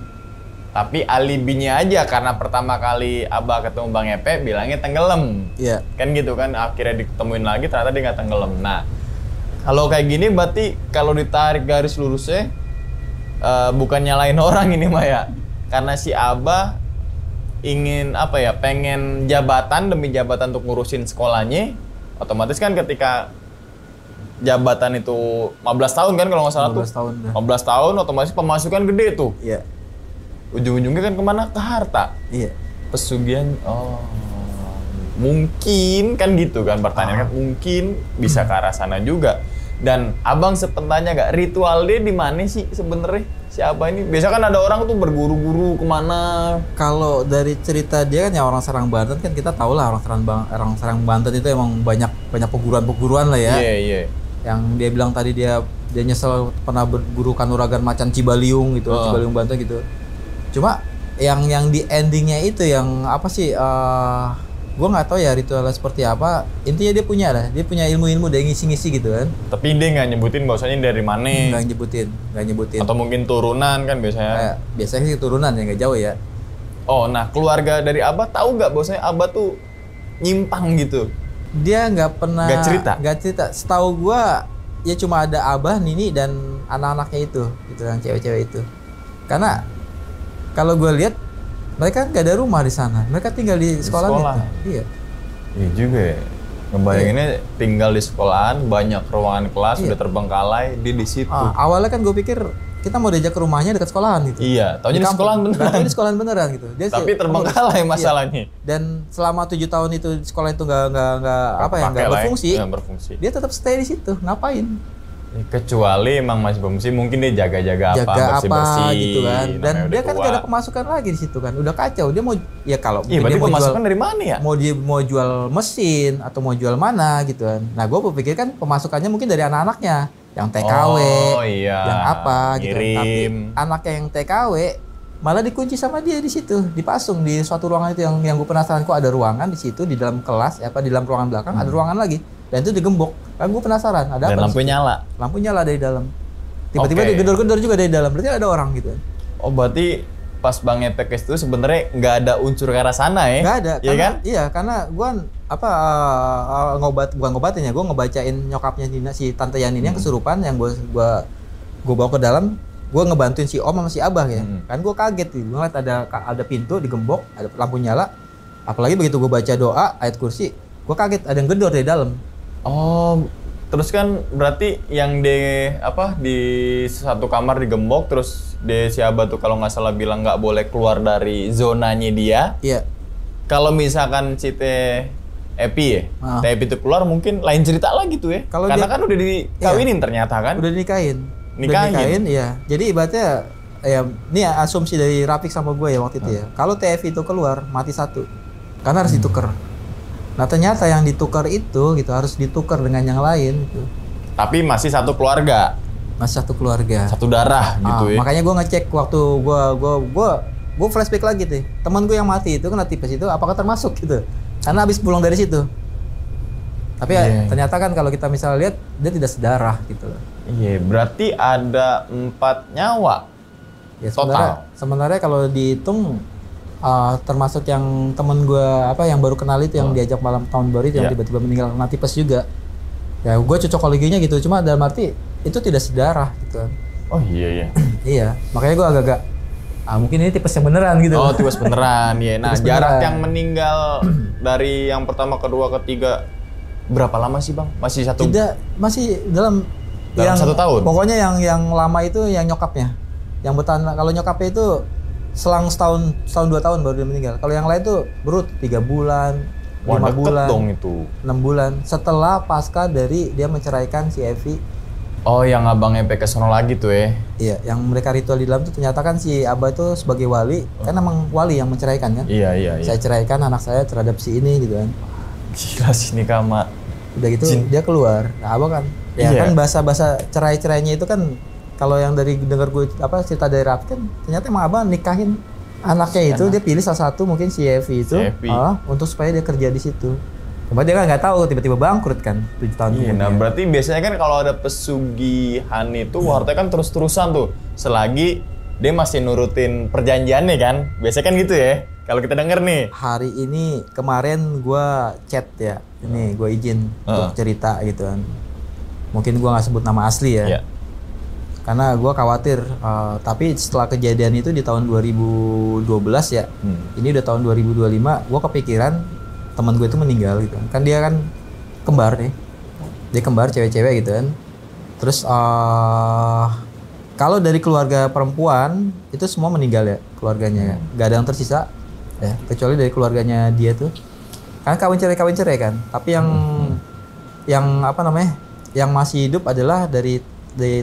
Tapi alibinya aja karena pertama kali Abah ketemu Bang Epe bilangnya tenggelam. Iya. Kan gitu kan, akhirnya ditemuin lagi ternyata dia nggak tenggelam. Nah, kalau kayak gini berarti kalau ditarik garis lurusnya bukan nyalain orang ini mah ya. Karena si Abah ingin apa ya, pengen jabatan demi jabatan untuk ngurusin sekolahnya. Otomatis kan ketika jabatan itu 15 tahun kan kalau nggak salah 15 tahun dah. 15 tahun otomatis pemasukan gede tuh. Iya. Ujung-ujungnya kan kemana? Ke harta. Iya. Pesugihan, mungkin kan gitu kan pertanyaan kan, mungkin bisa ke arah sana juga. Dan abang sepentanya gak ritual dia di mana sih sebenarnya siapa ini? Biasa kan ada orang tuh berguru-guru kemana? Kalau dari cerita dia kan ya orang Serang Banten kan kita tahu lah orang Serang Banten itu emang banyak peguruan lah ya. Iya. Yang dia bilang tadi dia nyesel pernah berguru kanuragan macan Cibaliung gitu, Cibaliung Banten gitu. Cuma yang di endingnya itu yang apa sih? Gue nggak tahu ya ritualnya seperti apa. Intinya dia punya ilmu-ilmu dia ngisi-ngisi gitu kan. Tapi dia nggak nyebutin bahwasanya dari mana? Nggak nyebutin. Atau mungkin turunan kan biasanya. Biasanya sih turunan ya nggak jauh ya. Oh, nah keluarga dari Abah tahu nggak bahwasanya Abah tuh nyimpang gitu? Dia nggak pernah. Nggak cerita. Setahu gue ya cuma ada Abah, Nini dan anak-anaknya itu yang cewek-cewek itu. Karena kalau gue lihat mereka nggak ada rumah di sana, mereka tinggal di sekolah. Iya. Iya juga ya. Ngebayanginnya tinggal di sekolahan, banyak ruangan kelas, udah terbengkalai, dia di situ. Awalnya kan gue pikir kita mau diajak ke rumahnya dekat sekolahan gitu. Iya, taunya di sekolahan beneran. Taunya di sekolahan beneran gitu. Tapi terbengkalai masalahnya. Iya. Dan selama 7 tahun itu sekolah itu nggak berfungsi. Dia tetap stay di situ. Ngapain? Kecuali emang masih berfungsi, mungkin dia jaga bersih-bersih gitu kan. Dan dia kan tua. gak ada pemasukan lagi di situ kan. Udah kacau. Dia mau ya kalau berarti dia mau pemasukan jual, dari mana ya? Mau jual mesin atau mau jual mana gitu kan. Nah, gue berpikir kan pemasukannya mungkin dari anak-anaknya yang TKW, yang apa gitu. Tapi anaknya yang TKW malah dikunci sama dia di situ, dipasung di suatu ruangan itu yang gue penasaran kok ada ruangan di situ di dalam kelas di dalam ruangan belakang ada ruangan lagi. Dan itu digembok. Kan gue penasaran, ada dan apa? Lampu nyala. Lampu nyala dari dalam. Tiba-tiba digedor-gedor juga dari dalam. Berarti ada orang gitu. Oh, berarti pas Bang Epe itu sebenarnya nggak ada unsur ke arah sana ya? Nggak ada. Iya kan? Iya, karena gue bukan ngobatin ya. Gue ngebacain nyokapnya Nina, si Tante Yani yang kesurupan yang gue bawa ke dalam. Gue ngebantuin si Om sama si Abah ya. Kan gue kaget nih. Gue ngeliat ada pintu digembok, ada lampu nyala. Apalagi begitu gue baca doa ayat kursi, gue kaget ada yang gedor dari dalam. Oh, terus kan berarti yang di satu kamar digembok, terus si Abah tuh kalau nggak salah bilang nggak boleh keluar dari zonanya dia. Iya. Kalau misalkan si Epi ya, Epi itu keluar mungkin lain cerita lagi tuh ya. Karena kan udah dikawinin ternyata kan. Udah nikahin, iya. Jadi ibaratnya ya ini asumsi dari Rafiq sama gue ya waktu itu ya. Kalau TF itu keluar mati satu, karena harus ditukar. Nah ternyata yang ditukar itu gitu harus ditukar dengan yang lain gitu. Tapi masih satu keluarga. Masih satu keluarga. Satu darah gitu ya. Makanya gue ngecek waktu gue flashback lagi tuh. Teman gue yang mati itu kena tipes itu apakah termasuk gitu? Karena habis pulang dari situ. Tapi ternyata kan kalau kita misalnya lihat dia tidak sedarah gitu loh. Iya, berarti ada 4 nyawa Ya total. sebenarnya kalau dihitung termasuk yang temen gue yang baru kenal itu yang diajak malam tahun baru itu yang tiba-tiba meninggal kena tipes juga. Ya gue cocokologinya gitu, cuma dalam arti itu tidak sedarah gitu. Oh iya. Iya, makanya gue agak-agak mungkin ini tipes yang beneran gitu. Oh, tipes beneran ya. Nah, Tipes jarak beneran. yang meninggal dari yang pertama, kedua, ketiga berapa lama sih Bang? Masih satu? Tidak, masih dalam 1 tahun? Pokoknya yang lama itu yang nyokapnya. Yang bertahan, kalau nyokapnya itu selang setahun 2 tahun baru dia meninggal. Kalau yang lain tuh berut 3 bulan, 5 Wah, deket bulan, dong itu. 6 bulan. Setelah pasca dari dia menceraikan si Evi. Oh, yang abangnya ke sono lagi tuh ya? Iya, yang mereka ritual di dalam tuh ternyata kan si Abah itu sebagai wali, kan emang wali yang menceraikan kan? Iya. Saya ceraikan anak saya terhadap si ini gitu kan. Gila sih ini Kama. Udah gitu dia keluar. Nah, Abah kan kan bahasa cerai-cerainya itu kan kalau yang dari dengar gue cerita dari Rafi kan ternyata emang Abah nikahin anaknya itu dia pilih salah satu mungkin si Evi itu untuk supaya dia kerja di situ. Cuma dia kan nggak tahu tiba-tiba bangkrut kan 7 tahun kemudian. Nah berarti biasanya kan kalau ada pesugihan itu hartanya kan terus-terusan tuh selagi dia masih nurutin perjanjiannya kan. Biasanya kan gitu ya. Kalau kita denger nih. Hari ini kemarin gue chat ya. Ini gue izin untuk cerita gitu kan. Mungkin gue nggak sebut nama asli ya. Karena gue khawatir. Tapi setelah kejadian itu di tahun 2012 ya. Ini udah tahun 2025. Gue kepikiran teman gue itu meninggal gitu. Kan dia kan kembar nih. Dia kembar cewek-cewek gitu kan. Terus kalau dari keluarga perempuan itu semua meninggal ya keluarganya. Gak ada yang tersisa ya, kecuali dari keluarganya dia tuh. Kan kawin cerai kan. Tapi yang apa namanya? Yang masih hidup adalah dari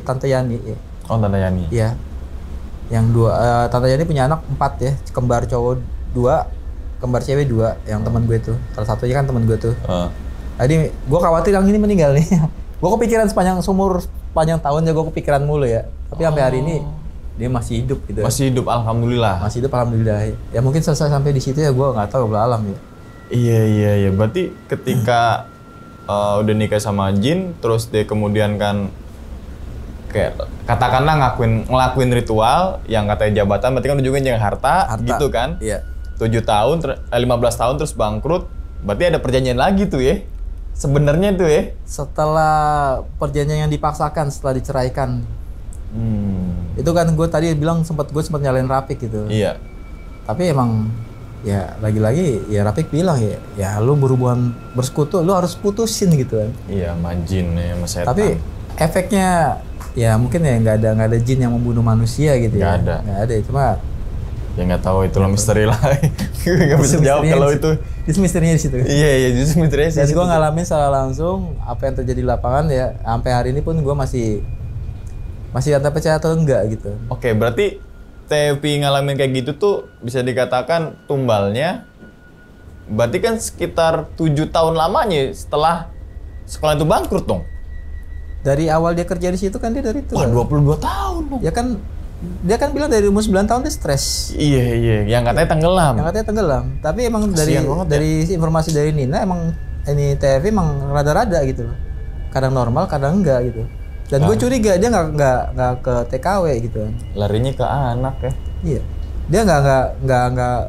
Tante Yani. Oh, Tante Yani. Iya. Yang Tante Yani punya anak 4 ya, kembar cowok 2, kembar cewek 2, yang teman gue tuh. Salah satunya kan teman gue tuh. Jadi gue khawatir yang ini meninggal nih. Gue kepikiran sepanjang tahunnya gue kepikiran mulu ya. Tapi sampai hari ini dia masih hidup gitu. Masih hidup, alhamdulillah. Masih hidup, alhamdulillah. Ya mungkin selesai sampai di situ ya gue nggak tahu belah alam ya. Iya. Berarti ketika udah nikah sama Jin, terus dia kemudian kan kayak katakanlah ngelakuin ritual yang katanya jabatan, berarti kan ujungnya harta gitu kan? Iya. 7 tahun, 15 tahun terus bangkrut, berarti ada perjanjian lagi tuh ya? Sebenarnya tuh ya? Setelah perjanjian yang dipaksakan setelah diceraikan. Itu kan gue tadi bilang sempat nyalain Rapik gitu. Iya. Tapi emang ya lagi-lagi ya Rapik bilang ya lu berhubungan bersekutu lu harus putusin gitu kan. Iya, sama jin ya, sama setan. Tapi efeknya ya mungkin ya nggak ada jin yang membunuh manusia gitu ya. Nggak ada, cuma ya nggak tahu itu lo misteri lah. Nggak bisa jawab kalau itu. Itu misterinya di situ. Iya, justru misterinya sih. Dan gue ngalamin secara langsung apa yang terjadi di lapangan ya. Sampai hari ini pun gue masih antara percaya atau enggak gitu. Oke, berarti Tevi ngalamin kayak gitu tuh bisa dikatakan tumbalnya berarti kan sekitar 7 tahun lamanya setelah sekolah itu bangkrut dong. Dari awal dia kerja di situ kan dia dari itu. Wah, 22 tahun dong. Ya kan dia kan bilang dari umur 9 tahun dia stres. Iya, yang katanya tenggelam. Tapi emang kasian dari informasi dari Nina emang ini TV emang rada-rada gitu loh. Kadang normal, kadang enggak gitu. Dan gue curiga dia nggak ke TKW gitu. Larinya ke anak ya. Iya. Dia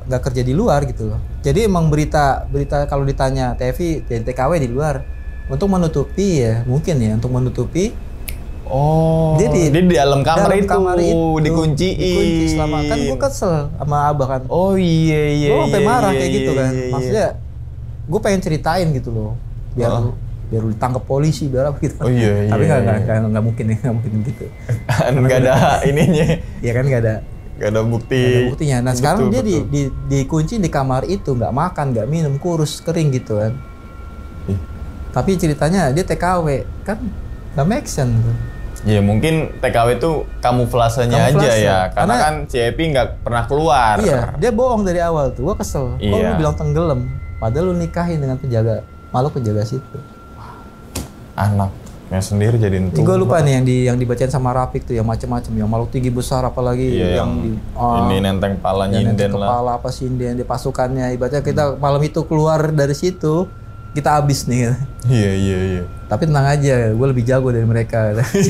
nggak kerja di luar gitu loh. Jadi emang berita kalau ditanya TV dari TKW di luar untuk menutupi ya mungkin ya untuk menutupi. Oh. Dia di dalam kamar itu dikunci selama kan gue kesel sama Abah kan. Oh iya. Gue sampai marah kayak gitu kan. Maksudnya gue pengen ceritain gitu loh biar lu ditangkap polisi biar apa gitu. Oh iya. Tapi nggak mungkin gitu. Nggak ada ininya. Iya kan nggak ada bukti. Nggak ada buktinya. Nah sekarang dia dikunci di kamar itu nggak makan nggak minum kurus kering gitu kan. Tapi ceritanya dia TKW kan nggak make sense. Ya mungkin TKW itu kamuflasenya aja ya. Karena kan si Epi nggak pernah keluar. Iya, dia bohong dari awal tuh. Gua kesel. Kok lu bilang tenggelam? Padahal lu nikahin dengan makhluk penjaga situ. Anaknya sendiri jadi entuh. Gue lupa nih yang dibacain sama Rapik tuh yang macam-macam, yang makhluk tinggi besar apalagi yang ini nenteng kepala nyinden lah. Kepala apa sinden di pasukannya. Ibaratnya kita malam itu keluar dari situ kita habis nih. Iya. Tapi tenang aja, gue lebih jago dari mereka. Tapi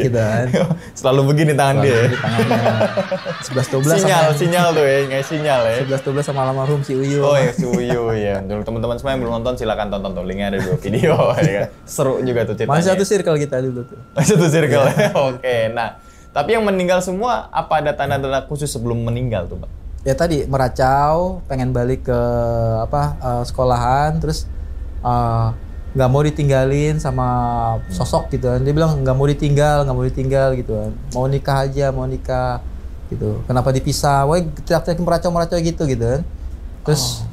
gitu kan. Selalu begini tangan dia. Tangannya 11-12 Sinyal tuh ya, nggak sinyal ya. 11-12 sama almarhum si Uyu. Oh ya, si Uyu ya. Untuk teman-teman semua yang belum nonton silakan tonton tuh, linknya ada di bawah video. Ya kan? Seru juga tuh ceritanya. Masih satu circle kita dulu tuh. Satu circle. Oke, nah tapi yang meninggal semua apa ada tanda-tanda khusus sebelum meninggal tuh, Pak? Ya tadi meracau, pengen balik ke sekolahan, terus nggak mau ditinggalin sama sosok gitu kan. Dia bilang nggak mau ditinggal gitu kan. Mau nikah aja, mau nikah gitu. Kenapa dipisah? Wah, teriak-teriak meracau gitu kan. Terus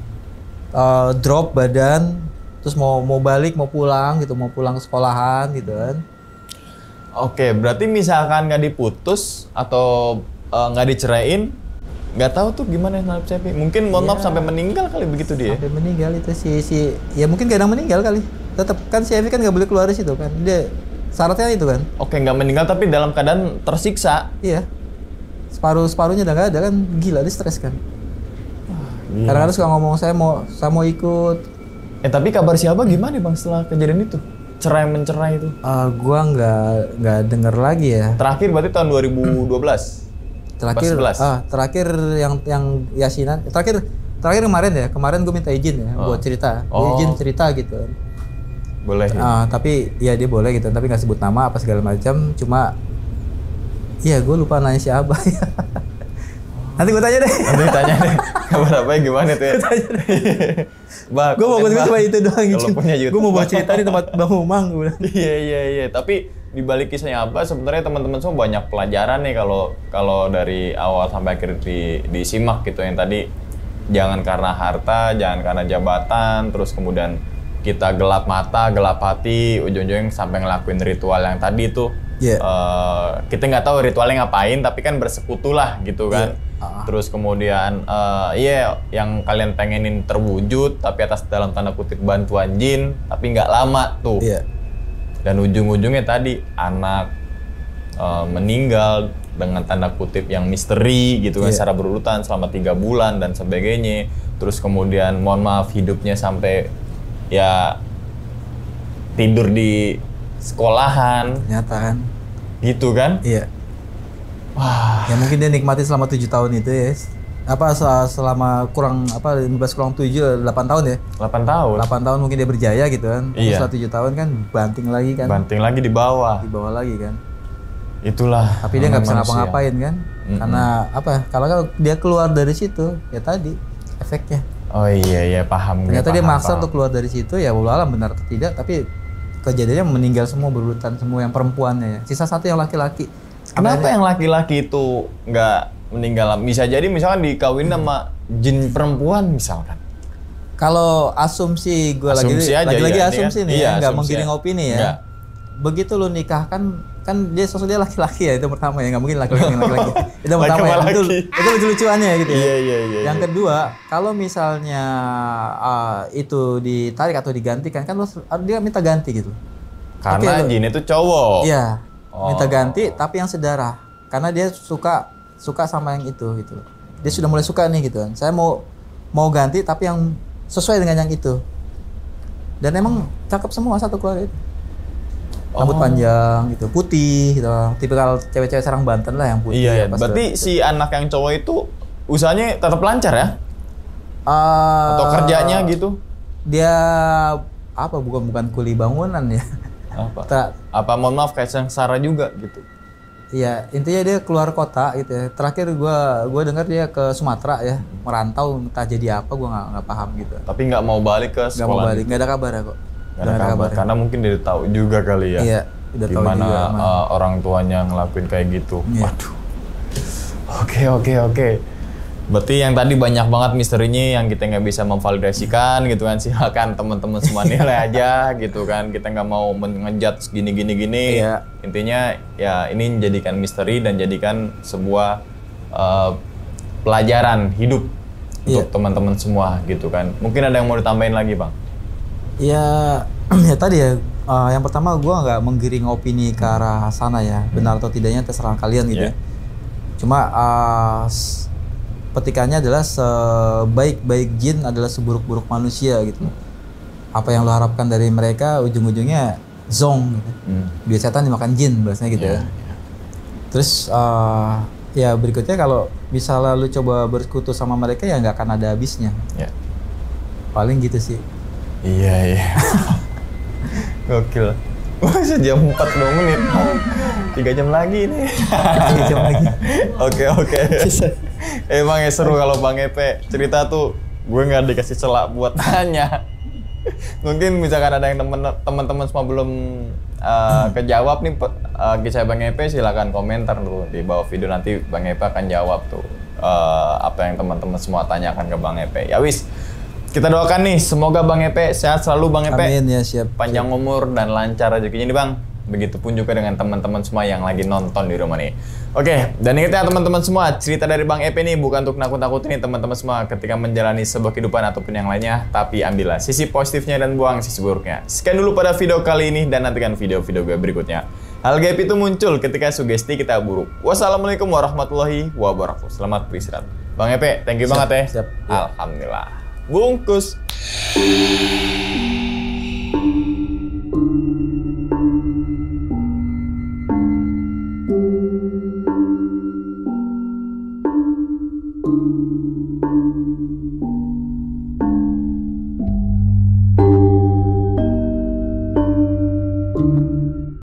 drop badan, terus mau balik, mau pulang ke sekolahan gitu kan. Oke, berarti misalkan nggak diputus atau nggak diceraiin, nggak tahu tuh gimana nasib Cepi. Mungkin mohon maaf sampai meninggal kali begitu dia. Sampai meninggal itu si ya mungkin kadang meninggal kali. Tetap kan si Evi kan nggak boleh keluar dari situ kan. Dia syaratnya itu kan. Oke, nggak meninggal tapi dalam keadaan tersiksa. Iya. Separuhnya udah nggak ada kan, gila dia stres kan. Kadang-kadang suka ngomong saya mau ikut. Tapi kabar si Abah gimana Bang setelah kejadian itu? Mencerai itu? Gua nggak denger lagi ya. Terakhir berarti tahun 2012. Terakhir yang yasinan. Terakhir kemarin ya. Kemarin gue minta izin ya buat cerita. Izin cerita gitu. Boleh. Tapi ya dia boleh gitu, tapi nggak sebut nama apa segala macam. Cuma iya gue lupa nanya si Abah ya. Nanti gue tanya deh. Nanti tanya deh. Kabar Abah gimana tuh ya? Bah, gue mau cuma itu doang gitu. Gue mau bawa cerita di tempat Bang Umang. Iya. Tapi di balik kisahnya Abah sebenarnya teman-teman semua banyak pelajaran nih kalau dari awal sampai akhir disimak gitu yang tadi. Jangan karena harta, jangan karena jabatan, terus kemudian kita gelap mata, gelap hati, ujung-ujungnya sampai ngelakuin ritual yang tadi tuh. Kita nggak tahu ritualnya ngapain, tapi kan bersekutu lah gitu kan. Terus kemudian yang kalian pengenin terwujud, tapi atas dalam tanda kutip bantuan jin, tapi nggak lama tuh. Dan ujung-ujungnya tadi anak meninggal dengan tanda kutip yang misteri gitu kan, secara berurutan selama 3 bulan dan sebagainya. Terus kemudian mohon maaf hidupnya sampai ya tidur di sekolahan. Ternyata kan. Gitu kan? Iya. Wah. Ya mungkin dia nikmati selama 7 tahun itu ya. Selama kurang 15 kurang 7 8 tahun ya. 8 tahun. 8 tahun mungkin dia berjaya gitu kan. Iya. Setelah 7 tahun kan banting lagi kan. Banting lagi di bawah. Di bawah lagi kan. Itulah. Tapi dia nggak bisa ngapa-ngapain kan. Karena kalau dia keluar dari situ ya tadi efeknya. Oh iya paham. Ternyata dia maksa untuk keluar dari situ ya walau alam benar atau tidak, tapi kejadiannya meninggal semua berurutan semua yang perempuannya ya. Sisa satu yang laki-laki. Kenapa yang laki-laki itu nggak meninggal? Bisa jadi misalkan dikawin sama jin perempuan misalkan. Kalau asumsi gue lagi asumsi nih, nggak menggiring opini ya. Enggak. Begitu lu nikah kan dia sosoknya laki-laki ya, itu pertama ya, nggak mungkin laki-laki. Itu pertama ya, itu lucu-lucuannya gitu ya. Iya. Yang kedua, kalau misalnya itu ditarik atau digantikan kan dia minta ganti gitu. Karena jin itu cowok. Iya, minta ganti tapi yang sedarah. Karena dia suka sama yang itu gitu. Dia sudah mulai suka nih gitu kan. Saya mau ganti tapi yang sesuai dengan yang itu. Dan emang cakep semua satu keluarga itu. Rambut panjang gitu, putih gitu. Tipikal cewek-cewek sarang Banten lah yang putih. Iya, berarti si anak yang cowok itu usahanya tetap lancar ya? Atau kerjanya gitu? Dia bukan kuli bangunan ya. Apa mohon maaf kayak sengsara juga gitu. Iya, intinya dia keluar kota gitu ya. Terakhir gua dengar dia ke Sumatera ya, merantau entah jadi apa, gua nggak paham gitu. Tapi nggak mau balik ke sekolah. Nggak mau balik, nggak ada kabar ya kok. Gak ada kabar, karena mungkin dia tahu juga kali ya. Iya, udah tahu gimana juga, orang tuanya ngelakuin kayak gitu. Iya. Waduh. Oke. Berarti yang tadi banyak banget misterinya yang kita nggak bisa memvalidasikan gitu kan. Silakan teman-teman semua nilai aja gitu kan. Kita nggak mau ngejudge gini. Iya. Intinya ya ini jadikan misteri dan jadikan sebuah pelajaran hidup untuk teman-teman semua gitu kan. Mungkin ada yang mau ditambahin lagi, Bang? Ya tadi ya, yang pertama gue nggak menggiring opini ke arah sana ya, benar atau tidaknya terserah kalian gitu. Cuma petikannya adalah sebaik-baik jin adalah seburuk-buruk manusia gitu. apa yang lo harapkan dari mereka ujung-ujungnya zong gitu. Duit setan dimakan jin bahasanya gitu ya. Terus ya berikutnya kalau misalnya lu coba bersekutu sama mereka ya nggak akan ada habisnya. Paling gitu sih. Iya. Gokil. Masih jam 4 2 menit. 3 jam lagi nih. 3 jam lagi. Oke. Emang ya seru kalau Bang Epe cerita tuh, gue nggak dikasih celah buat tanya. Mungkin misalkan ada yang teman-teman semua belum kejawab nih kisah Bang Epe, silakan komentar dulu di bawah video, nanti Bang Epe akan jawab tuh apa yang teman-teman semua tanyakan ke Bang Epe. Ya wis, kita doakan nih semoga Bang Epe sehat selalu Bang Epe. Amin ya, siap. Panjang umur dan lancar rezekinya nih Bang. Begitupun juga dengan teman-teman semua yang lagi nonton di rumah nih. Oke, dan ingat ya teman-teman semua, cerita dari Bang Epe nih bukan untuk nakut-nakutin nih teman-teman semua ketika menjalani sebuah kehidupan ataupun yang lainnya, tapi ambillah sisi positifnya dan buang sisi buruknya. Sekian dulu pada video kali ini dan nantikan video-video gue berikutnya. Hal gaib itu muncul ketika sugesti kita buruk. Wassalamualaikum warahmatullahi wabarakatuh. Selamat beristirahat. Bang Epe, thank you banget ya. Siap. Alhamdulillah. Bungkus. Ya.